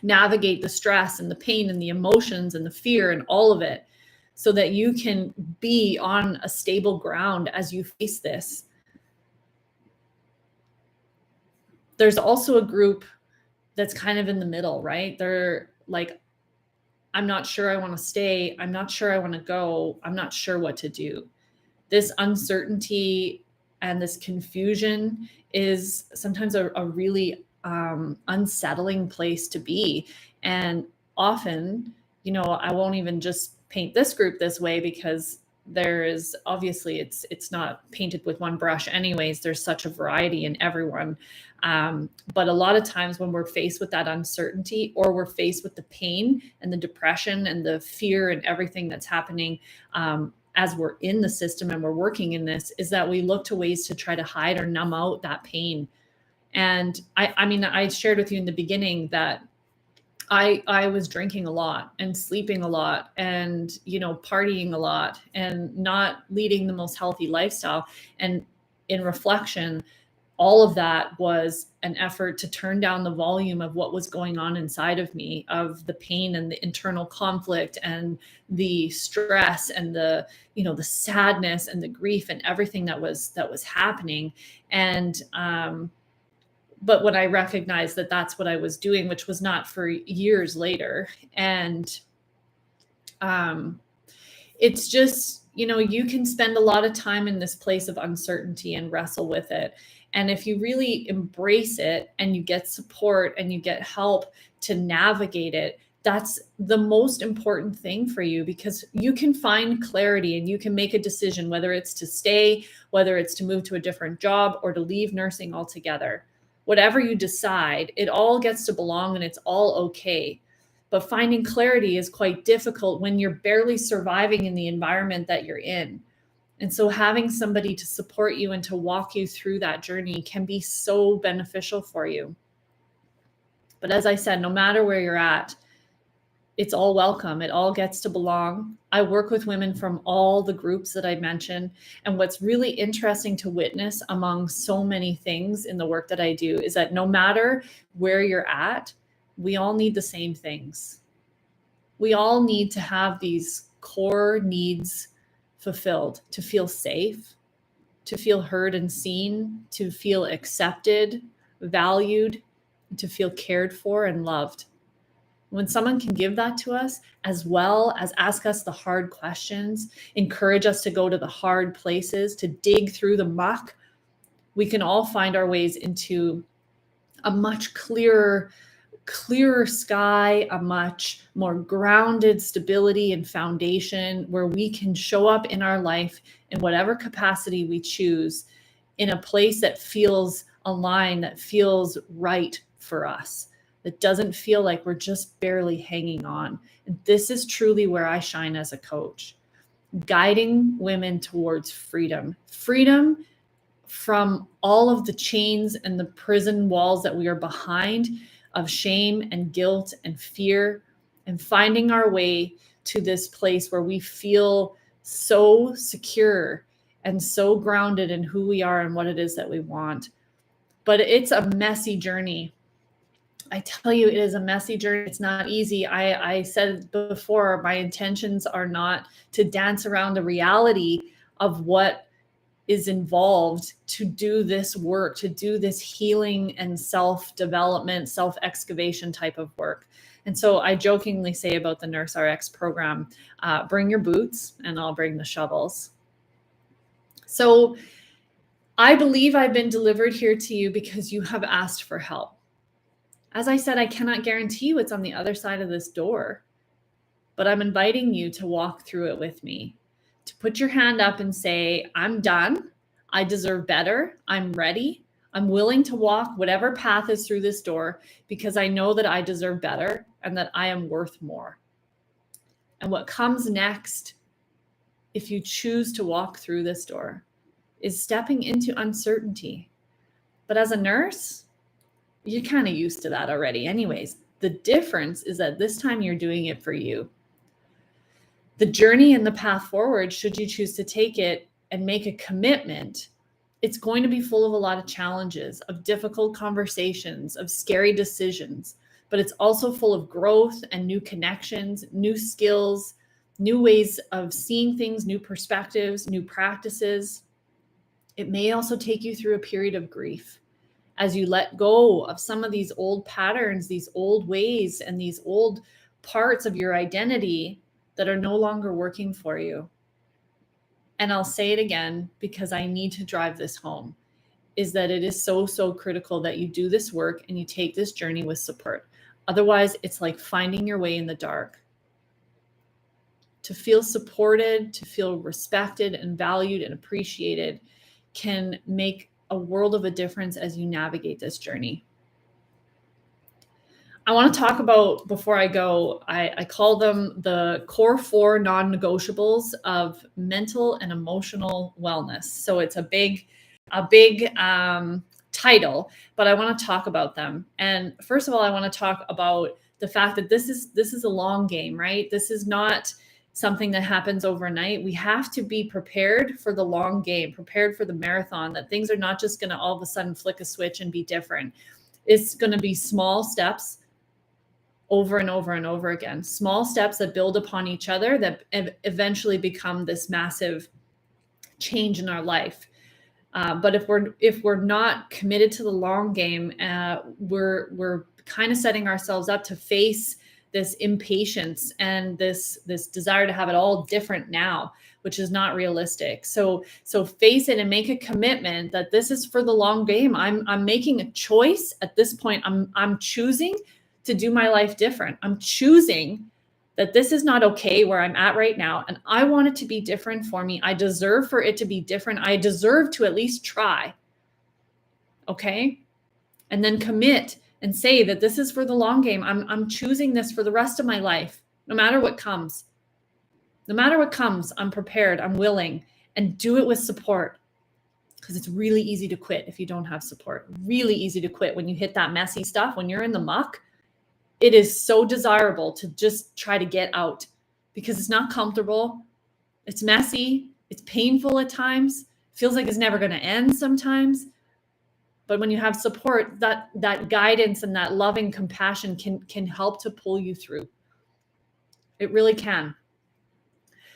navigate the stress and the pain and the emotions and the fear and all of it, so that you can be on a stable ground as you face this. There's also a group that's kind of in the middle, right? They're like, I'm not sure I want to stay. I'm not sure I want to go. I'm not sure what to do. This uncertainty and this confusion is sometimes a really unsettling place to be. And often, I won't even just paint this group this way, because there is obviously it's not painted with one brush anyways. There's such a variety in everyone. But a lot of times when we're faced with that uncertainty, or we're faced with the pain and the depression and the fear and everything that's happening as we're in the system and we're working in this, is that we look to ways to try to hide or numb out that pain. And I shared with you in the beginning that I was drinking a lot and sleeping a lot and, partying a lot and not leading the most healthy lifestyle. And in reflection, all of that was an effort to turn down the volume of what was going on inside of me, of the pain and the internal conflict and the stress and the sadness and the grief and everything that was happening. And, but when I recognized that that's what I was doing, which was not for years later. And it's just, you can spend a lot of time in this place of uncertainty and wrestle with it. And if you really embrace it and you get support and you get help to navigate it, that's the most important thing for you, because you can find clarity and you can make a decision, whether it's to stay, whether it's to move to a different job, or to leave nursing altogether. Whatever you decide, it all gets to belong and it's all okay. But finding clarity is quite difficult when you're barely surviving in the environment that you're in. And so having somebody to support you and to walk you through that journey can be so beneficial for you. But as I said, no matter where you're at, it's all welcome. It all gets to belong. I work with women from all the groups that I mentioned. And what's really interesting to witness among so many things in the work that I do is that no matter where you're at, we all need the same things. We all need to have these core needs fulfilled: to feel safe, to feel heard and seen, to feel accepted, valued, to feel cared for and loved. When someone can give that to us, as well as ask us the hard questions, encourage us to go to the hard places, to dig through the muck, we can all find our ways into a much clearer sky, a much more grounded stability and foundation, where we can show up in our life in whatever capacity we choose, in a place that feels aligned, that feels right for us, that doesn't feel like we're just barely hanging on. And this is truly where I shine as a coach, guiding women towards freedom from all of the chains and the prison walls that we are behind, of shame and guilt and fear, and finding our way to this place where we feel so secure and so grounded in who we are and what it is that we want. But it's a messy journey. I tell you, it is a messy journey. It's not easy. I said before, my intentions are not to dance around the reality of what is involved to do this work, to do this healing and self-development, self-excavation type of work. And so I jokingly say about the Nurse RX program, bring your boots and I'll bring the shovels. So I believe I've been delivered here to you because you have asked for help. As I said, I cannot guarantee you it's on the other side of this door, but I'm inviting you to walk through it with me, to put your hand up and say, I'm done. I deserve better. I'm ready. I'm willing to walk whatever path is through this door because I know that I deserve better and that I am worth more. And what comes next, if you choose to walk through this door, is stepping into uncertainty. But as a nurse, you're kind of used to that already anyways. The difference is that this time you're doing it for you. The journey and the path forward, should you choose to take it and make a commitment, it's going to be full of a lot of challenges, of difficult conversations, of scary decisions, but it's also full of growth and new connections, new skills, new ways of seeing things, new perspectives, new practices. It may also take you through a period of grief as you let go of some of these old patterns, these old ways, and these old parts of your identity that are no longer working for you. And I'll say it again because I need to drive this home, is that it is so, so critical that you do this work and you take this journey with support. Otherwise, it's like finding your way in the dark. To feel supported, to feel respected and valued and appreciated can make a world of a difference as you navigate this journey. I want to talk about, before I go, I call them the core 4 non-negotiables of mental and emotional wellness. So it's a big title, but I want to talk about them. And first of all, I want to talk about the fact that this is a long game, right? This is not something that happens overnight. We have to be prepared for the long game, prepared for the marathon, that things are not just going to all of a sudden flick a switch and be different. It's going to be small steps over and over and over again, small steps that build upon each other that eventually become this massive change in our life. But if we're not committed to the long game, we're kind of setting ourselves up to face this impatience and this desire to have it all different now, which is not realistic. So face it and make a commitment that this is for the long game. I'm making a choice at this point. I'm choosing to do my life different. I'm choosing that this is not okay where I'm at right now, and I want it to be different for me. I deserve for it to be different. I deserve to at least try. Okay? And then commit and say that this is for the long game. I'm choosing this for the rest of my life, no matter what comes. No matter what comes, I'm prepared, I'm willing, and do it with support. Because it's really easy to quit if you don't have support. Really easy to quit when you hit that messy stuff, when you're in the muck. It is so desirable to just try to get out because it's not comfortable. It's messy. It's painful at times. Feels like it's never going to end sometimes. But when you have support, that guidance and that loving compassion can help to pull you through. It really can.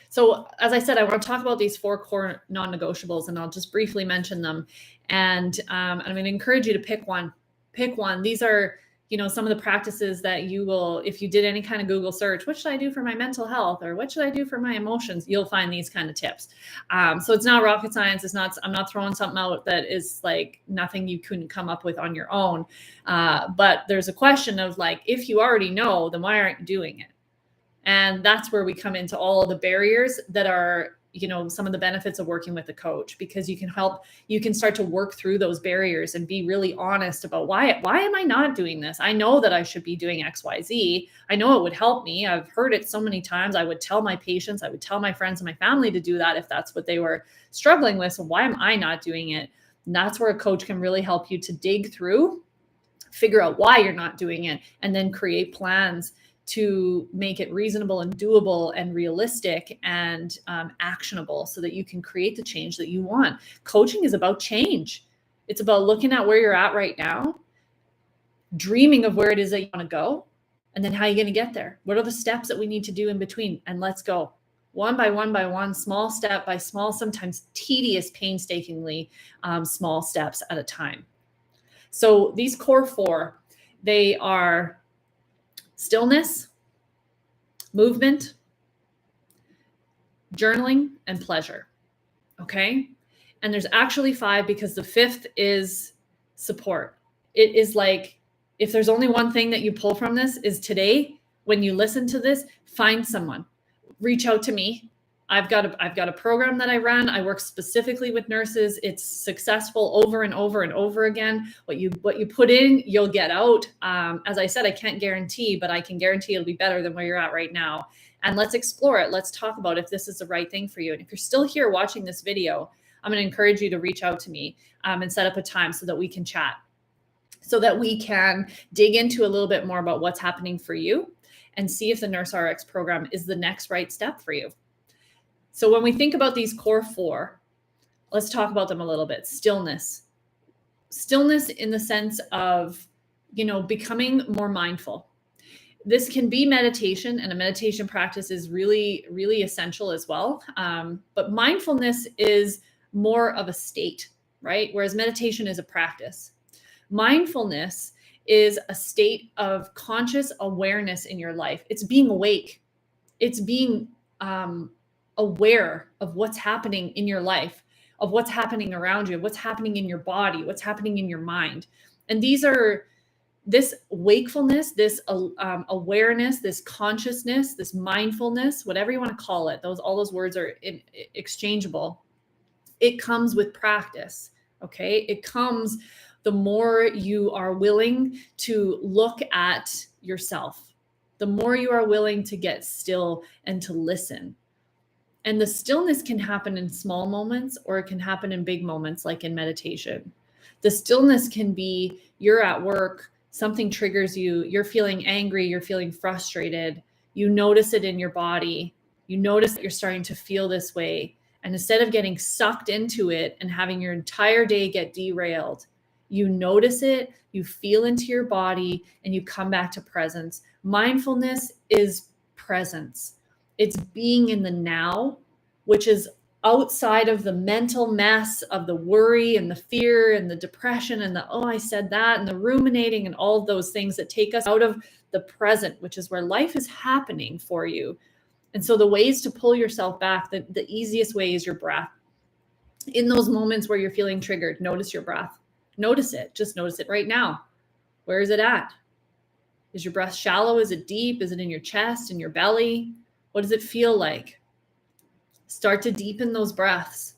So as I said, I want to talk about these 4 core non-negotiables, and I'll just briefly mention them. And I'm going to encourage you to pick one. Pick one. These are, some of the practices that you will, if you did any kind of Google search, what should I do for my mental health, or what should I do for my emotions? You'll find these kind of tips. So it's not rocket science. I'm not throwing something out that is like nothing you couldn't come up with on your own. But there's a question of like, if you already know, then why aren't you doing it? And that's where we come into all of the barriers that are, some of the benefits of working with a coach, because you can start to work through those barriers and be really honest about why am I not doing this? I know that I should be doing X, Y, Z. I know it would help me. I've heard it so many times. I would tell my patients, I would tell my friends and my family to do that if that's what they were struggling with. So why am I not doing it? And that's where a coach can really help you to dig through, figure out why you're not doing it, and then create plans to make it reasonable and doable and realistic and actionable so that you can create the change that you want. Coaching is about change. It's about looking at where you're at right now, dreaming of where it is that you want to go, and then how you're going to get there. What are the steps that we need to do in between? And let's go. one by one by one, small step by small, sometimes tedious, painstakingly small steps at a time. So these core four, they are stillness, movement, journaling, and pleasure. Okay. And there's actually five because the fifth is support. It is like, if there's only one thing that you pull from this, is today, when you listen to this, find someone, reach out to me. I've got a program that I run. I work specifically with nurses. It's successful over and over and over again. What you put in, you'll get out. As I said, I can't guarantee, but I can guarantee it'll be better than where you're at right now. And let's explore it. Let's talk about if this is the right thing for you. And if you're still here watching this video, I'm going to encourage you to reach out to me and set up a time so that we can chat, so that we can dig into a little bit more about what's happening for you and see if the Nurse RX program is the next right step for you. So when we think about these core four, let's talk about them a little bit. Stillness. Stillness in the sense of, becoming more mindful. This can be meditation, and a meditation practice is really, really essential as well. But mindfulness is more of a state, right? Whereas meditation is a practice. Mindfulness is a state of conscious awareness in your life. It's being awake. It's being aware of what's happening in your life, of what's happening around you, what's happening in your body, what's happening in your mind. And this wakefulness, this awareness, this consciousness, this mindfulness, whatever you want to call it, all those words are exchangeable. It comes with practice. Okay. It comes the more you are willing to look at yourself, the more you are willing to get still and to listen. And the stillness can happen in small moments, or it can happen in big moments, like in meditation. The stillness can be, you're at work, something triggers you, you're feeling angry, you're feeling frustrated, you notice it in your body, you notice that you're starting to feel this way. And instead of getting sucked into it and having your entire day get derailed, you notice it, you feel into your body, and you come back to presence. Mindfulness is presence. It's being in the now, which is outside of the mental mess of the worry and the fear and the depression and I said that, and the ruminating and all of those things that take us out of the present, which is where life is happening for you. And so the ways to pull yourself back, the easiest way is your breath. In those moments where you're feeling triggered, notice your breath. Notice it. Just notice it right now. Where is it at? Is your breath shallow? Is it deep? Is it in your chest, in your belly? What does it feel like? Start to deepen those breaths.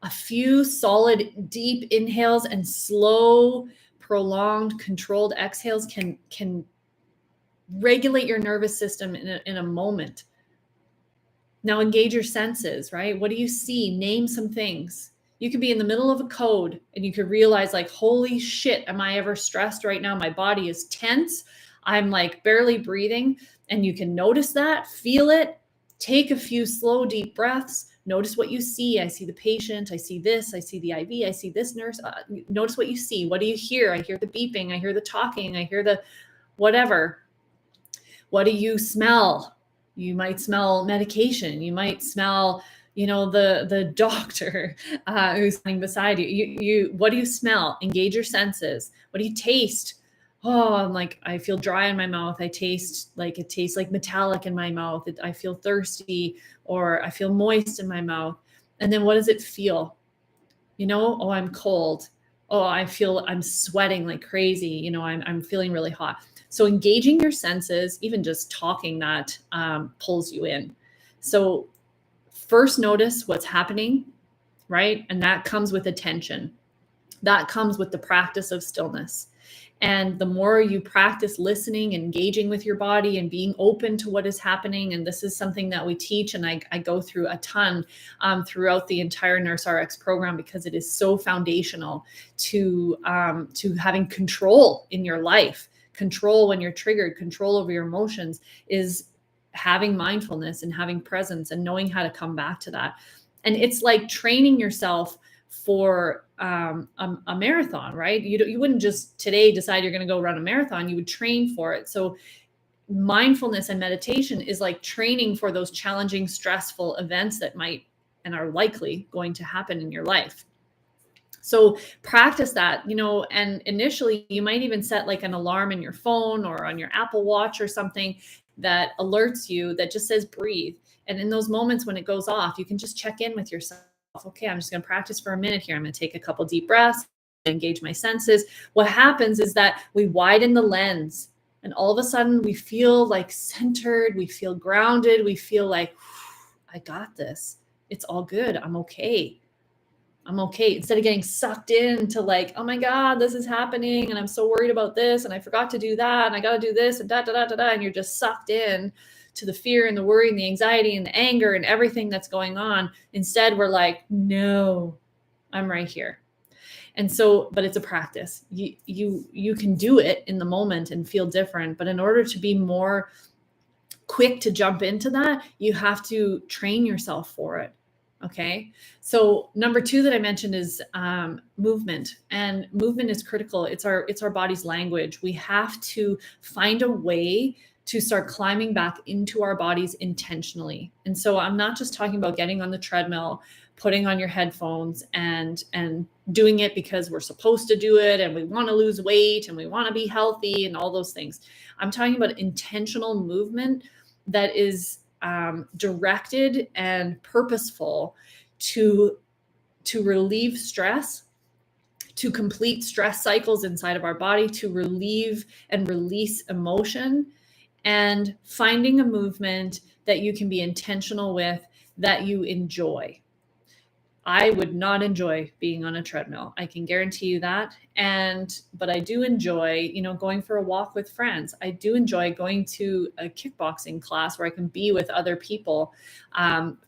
A few solid, deep inhales and slow, prolonged, controlled exhales can regulate your nervous system in a moment. Now engage your senses, right? What do you see? Name some things. You could be in the middle of a code and you could realize, like, holy shit, am I ever stressed right now? My body is tense. I'm like barely breathing. And you can notice that, feel it, take a few slow, deep breaths. Notice what you see. I see the patient. I see this. I see the IV. I see this nurse. Notice what you see. What do you hear? I hear the beeping. I hear the talking. I hear the whatever. What do you smell? You might smell medication. You might smell, the doctor who's sitting beside you. What do you smell? Engage your senses. What do you taste? Oh, I feel dry in my mouth. It tastes like metallic in my mouth. I feel thirsty, or I feel moist in my mouth. And then what does it feel? Oh, I'm cold. Oh, I'm sweating like crazy. I'm feeling really hot. So engaging your senses, even just talking that pulls you in. So first notice what's happening, right? And that comes with attention. That comes with the practice of stillness. And the more you practice listening, engaging with your body, and being open to what is happening, and this is something that we teach and I go through a ton throughout the entire Nurse RX program, because it is so foundational to having control in your life. Control when you're triggered, control over your emotions, is having mindfulness and having presence and knowing how to come back to that. And it's like training yourself for a marathon, right? You wouldn't just today decide you're going to go run a marathon. You would train for it. So mindfulness and meditation is like training for those challenging, stressful events that might and are likely going to happen in your life. So practice that, and initially you might even set like an alarm in your phone or on your Apple Watch or something that alerts you, that just says breathe. And in those moments when it goes off, you can just check in with yourself. Okay, I'm just going to practice for a minute here. I'm going to take a couple deep breaths, engage my senses. What happens is that we widen the lens, and all of a sudden we feel like centered, we feel grounded, we feel like, I got this. It's all good. I'm okay. Instead of getting sucked into like, oh my God, this is happening and I'm so worried about this and I forgot to do that and I got to do this and and you're just sucked in to the fear and the worry and the anxiety and the anger and everything that's going on. Instead, we're like, no, I'm right here. And so, but it's a practice. You can do it in the moment and feel different, but in order to be more quick to jump into that, you have to train yourself for it. Okay. So number 2 that I mentioned is movement, and movement is critical. It's our body's language. We have to find a way to start climbing back into our bodies intentionally. And so I'm not just talking about getting on the treadmill, putting on your headphones and doing it because we're supposed to do it and we want to lose weight and we want to be healthy and all those things. I'm talking about intentional movement that is directed and purposeful to relieve stress, to complete stress cycles inside of our body, to relieve and release emotion, and finding a movement that you can be intentional with, that you enjoy. I would not enjoy being on a treadmill. I can guarantee you that. But I do enjoy, going for a walk with friends. I do enjoy going to a kickboxing class where I can be with other people.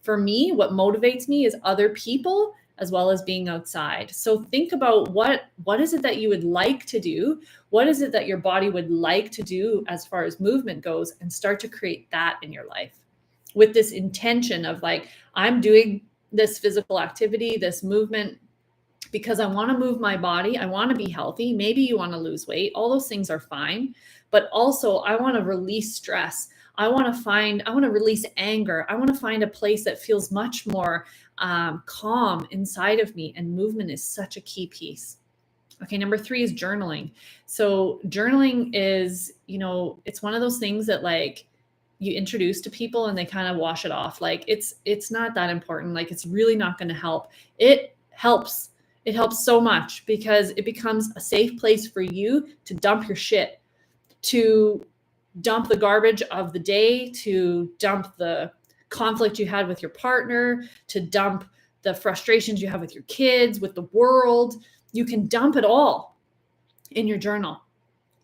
For me, what motivates me is other people as well as being outside. So think about what is it that you would like to do? What is it that your body would like to do as far as movement goes, and start to create that in your life with this intention of like, I'm doing this physical activity, this movement, because I want to move my body. I want to be healthy. Maybe you want to lose weight. All those things are fine. But also I want to release stress. I want to release anger. I want to find a place that feels much more calm inside of me. And movement is such a key piece. Okay, number 3 is journaling. So journaling is, it's one of those things that like you introduce to people and they kind of wash it off. Like it's not that important. Like it's really not going to help. It helps. It helps so much because it becomes a safe place for you to dump your shit, to dump the garbage of the day, to dump the conflict you had with your partner, to dump the frustrations you have with your kids, with the world. You can dump it all in your journal,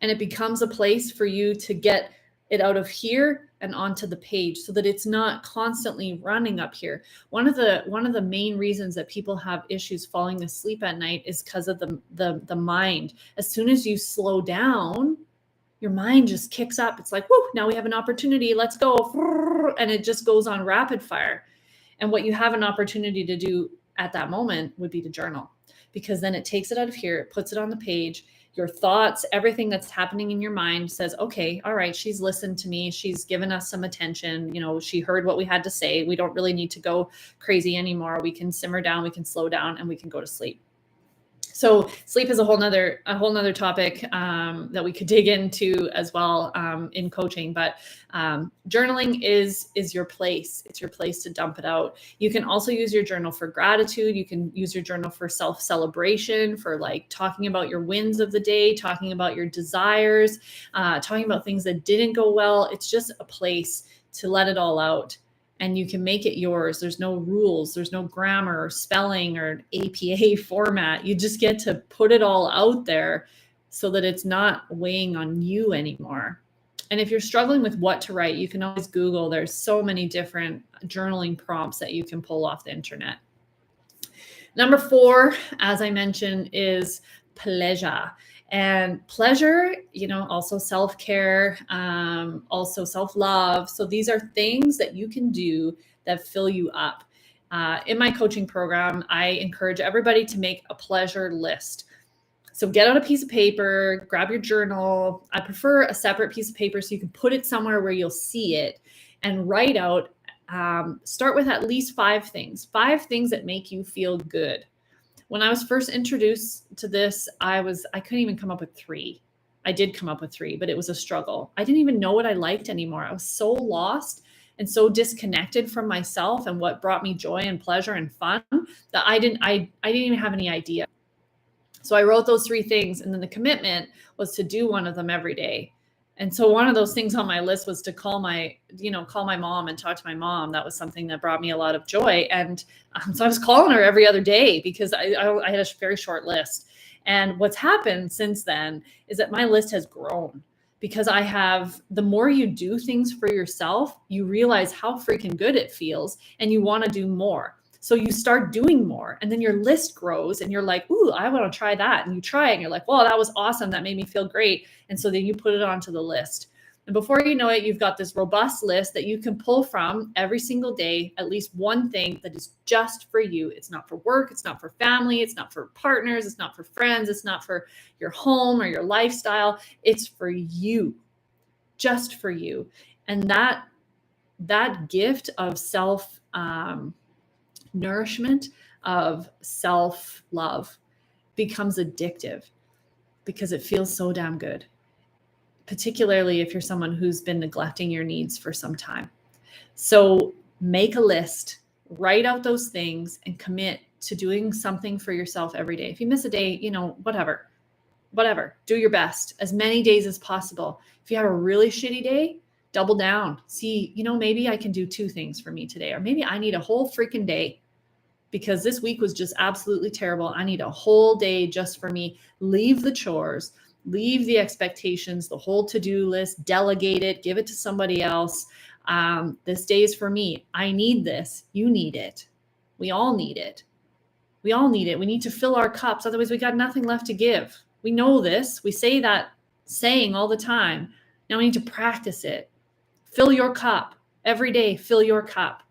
and it becomes a place for you to get it out of here and onto the page so that it's not constantly running up here. One of the main reasons that people have issues falling asleep at night is because of the mind. As soon as you slow down, your mind just kicks up. It's like, whoo, now we have an opportunity. Let's go. And it just goes on rapid fire. And what you have an opportunity to do at that moment would be to journal, because then it takes it out of here, it puts it on the page. Your thoughts, everything that's happening in your mind says, okay, all right, she's listened to me. She's given us some attention. She heard what we had to say. We don't really need to go crazy anymore. We can simmer down, we can slow down, and we can go to sleep. So sleep is a whole nother topic that we could dig into as well in coaching. But journaling is your place. It's your place to dump it out. You can also use your journal for gratitude. You can use your journal for self-celebration, for like talking about your wins of the day, talking about your desires, talking about things that didn't go well. It's just a place to let it all out. And you can make it yours. There's no rules. There's no grammar or spelling or APA format. You just get to put it all out there so that it's not weighing on you anymore. And if you're struggling with what to write, you can always Google. There's so many different journaling prompts that you can pull off the internet. Number 4, as I mentioned, is pleasure. And pleasure, also self-care, also self-love. So these are things that you can do that fill you up. In my coaching program, I encourage everybody to make a pleasure list. So get out a piece of paper, grab your journal. I prefer a separate piece of paper so you can put it somewhere where you'll see it, and write out, start with at least 5 things that make you feel good. When I was first introduced to this, I couldn't even come up with 3. I did come up with 3, but it was a struggle. I didn't even know what I liked anymore. I was so lost and so disconnected from myself and what brought me joy and pleasure and fun that I didn't even have any idea. So I wrote those 3 things, and then the commitment was to do one of them every day. And so one of those things on my list was to call my mom and talk to my mom. That was something that brought me a lot of joy. And so I was calling her every other day because I had a very short list. And what's happened since then is that my list has grown, because the more you do things for yourself, you realize how freaking good it feels and you want to do more. So you start doing more, and then your list grows, and you're like, ooh, I want to try that. And you try it and you're like, well, that was awesome. That made me feel great. And so then you put it onto the list. And before you know it, you've got this robust list that you can pull from every single day, at least one thing that is just for you. It's not for work. It's not for family. It's not for partners. It's not for friends. It's not for your home or your lifestyle. It's for you, just for you. And that gift of self, nourishment, of self-love becomes addictive because it feels so damn good, particularly if you're someone who's been neglecting your needs for some time. So make a list, write out those things, and commit to doing something for yourself every day. If you miss a day, whatever, do your best as many days as possible. If you have a really shitty day, double down. See, maybe I can do 2 things for me today, or maybe I need a whole freaking day because this week was just absolutely terrible. I need a whole day just for me. Leave the chores, leave the expectations, the whole to-do list, delegate it, give it to somebody else. This day is for me. I need this. You need it. We all need it. We all need it. We need to fill our cups. Otherwise, we got nothing left to give. We know this. We say that saying all the time. Now we need to practice it. Fill your cup every day. Fill your cup.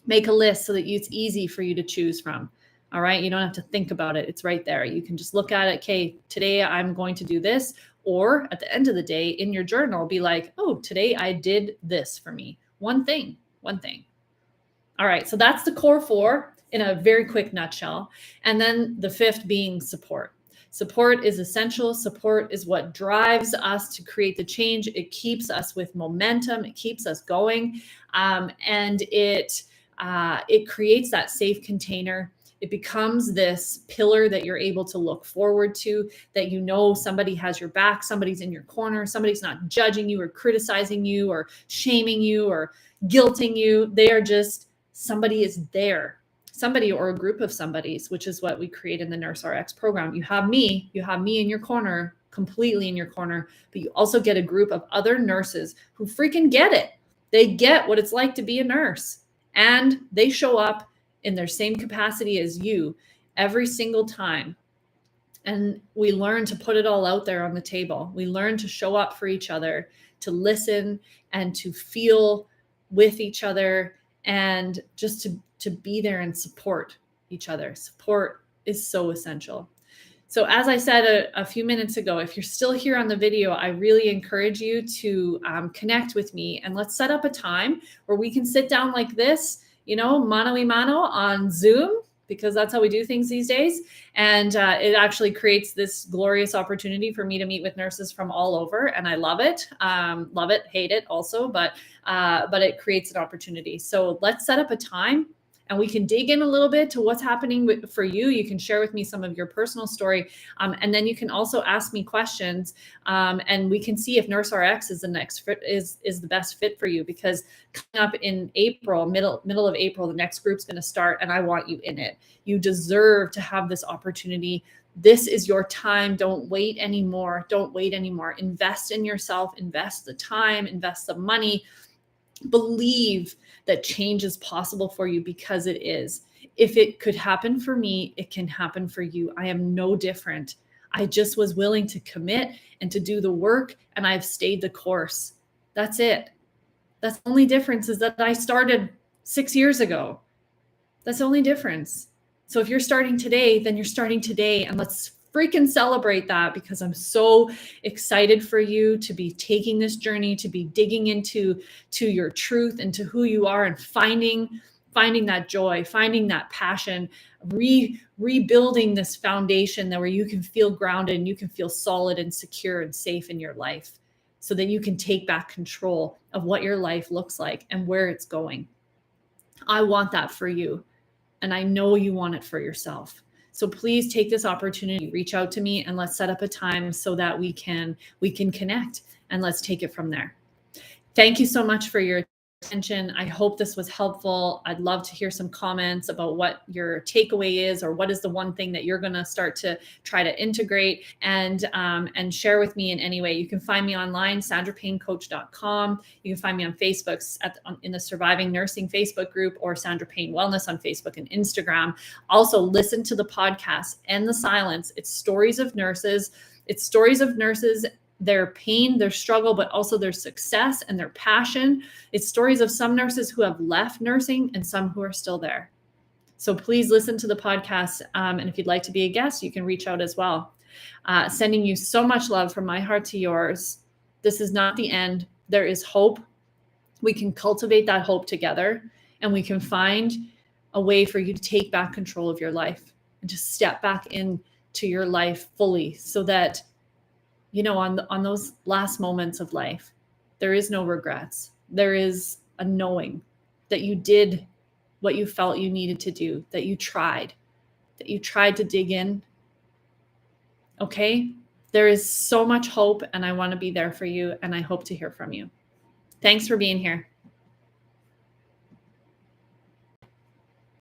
Make a list so that it's easy for you to choose from. All right. You don't have to think about it. It's right there. You can just look at it. Okay, today I'm going to do this. Or at the end of the day in your journal, be like, oh, today I did this for me. One thing. All right. So that's the core 4 in a very quick nutshell. And then the 5th being support. Support is essential. Support is what drives us to create the change. It keeps us with momentum. It keeps us going. And it creates that safe container. It becomes this pillar that you're able to look forward to, that somebody has your back, somebody's in your corner, somebody's not judging you or criticizing you or shaming you or guilting you. They are just, somebody is there. Somebody or a group of somebodies, which is what we create in the Nurse RX program. You have me in your corner, completely in your corner, but you also get a group of other nurses who freaking get it. They get what it's like to be a nurse, and they show up in their same capacity as you every single time. And we learn to put it all out there on the table. We learn to show up for each other, to listen and to feel with each other, and just to be there and support each other. Support is so essential. So as I said a few minutes ago, if you're still here on the video, I really encourage you to connect with me, and let's set up a time where we can sit down like this, mano a mano on Zoom, because that's how we do things these days. And it actually creates this glorious opportunity for me to meet with nurses from all over. And I love it, hate it also, but it creates an opportunity. So let's set up a time, and we can dig in a little bit to what's happening for you. You can share with me some of your personal story. And then you can also ask me questions, and we can see if Nurse RX is the next fit, is the best fit for you, because coming up in April, middle of April, the next group's going to start, and I want you in it. You deserve to have this opportunity. This is your time. Don't wait anymore. Invest in yourself, invest the time, invest the money. Believe that change is possible for you, because it is. If it could happen for me, it can happen for you. I am no different. I just was willing to commit and to do the work, and I've stayed the course. That's it. That's the only difference, is that I started 6 years ago. That's the only difference. So if you're starting today, then you're starting today, and let's freaking celebrate that, because I'm so excited for you to be taking this journey, to be digging into your truth and to who you are, and finding that joy, finding that passion, rebuilding this foundation that where you can feel grounded and you can feel solid and secure and safe in your life, so that you can take back control of what your life looks like and where it's going. I want that for you, and I know you want it for yourself. So please take this opportunity, reach out to me, and let's set up a time so that we can connect, and let's take it from there. Thank you so much for your attention. I hope this was helpful. I'd love to hear some comments about what your takeaway is, or what is the one thing that you're going to start to try to integrate, and share with me in any way. You can find me online, sandrapaynecoach.com. You can find me on Facebook in the Surviving Nursing Facebook group, or Sandra Payne Wellness on Facebook and Instagram. Also, listen to the podcast, End the Silence. It's stories of nurses. Their pain, their struggle, but also their success and their passion. It's stories of some nurses who have left nursing and some who are still there. So please listen to the podcast. And if you'd like to be a guest, you can reach out as well. Sending you so much love from my heart to yours. This is not the end. There is hope. We can cultivate that hope together, and we can find a way for you to take back control of your life and just step back into your life fully, so that on those last moments of life, there is no regrets. There is a knowing that you did what you felt you needed to do, that you tried to dig in. Okay? There is so much hope, and I want to be there for you, and I hope to hear from you. Thanks for being here.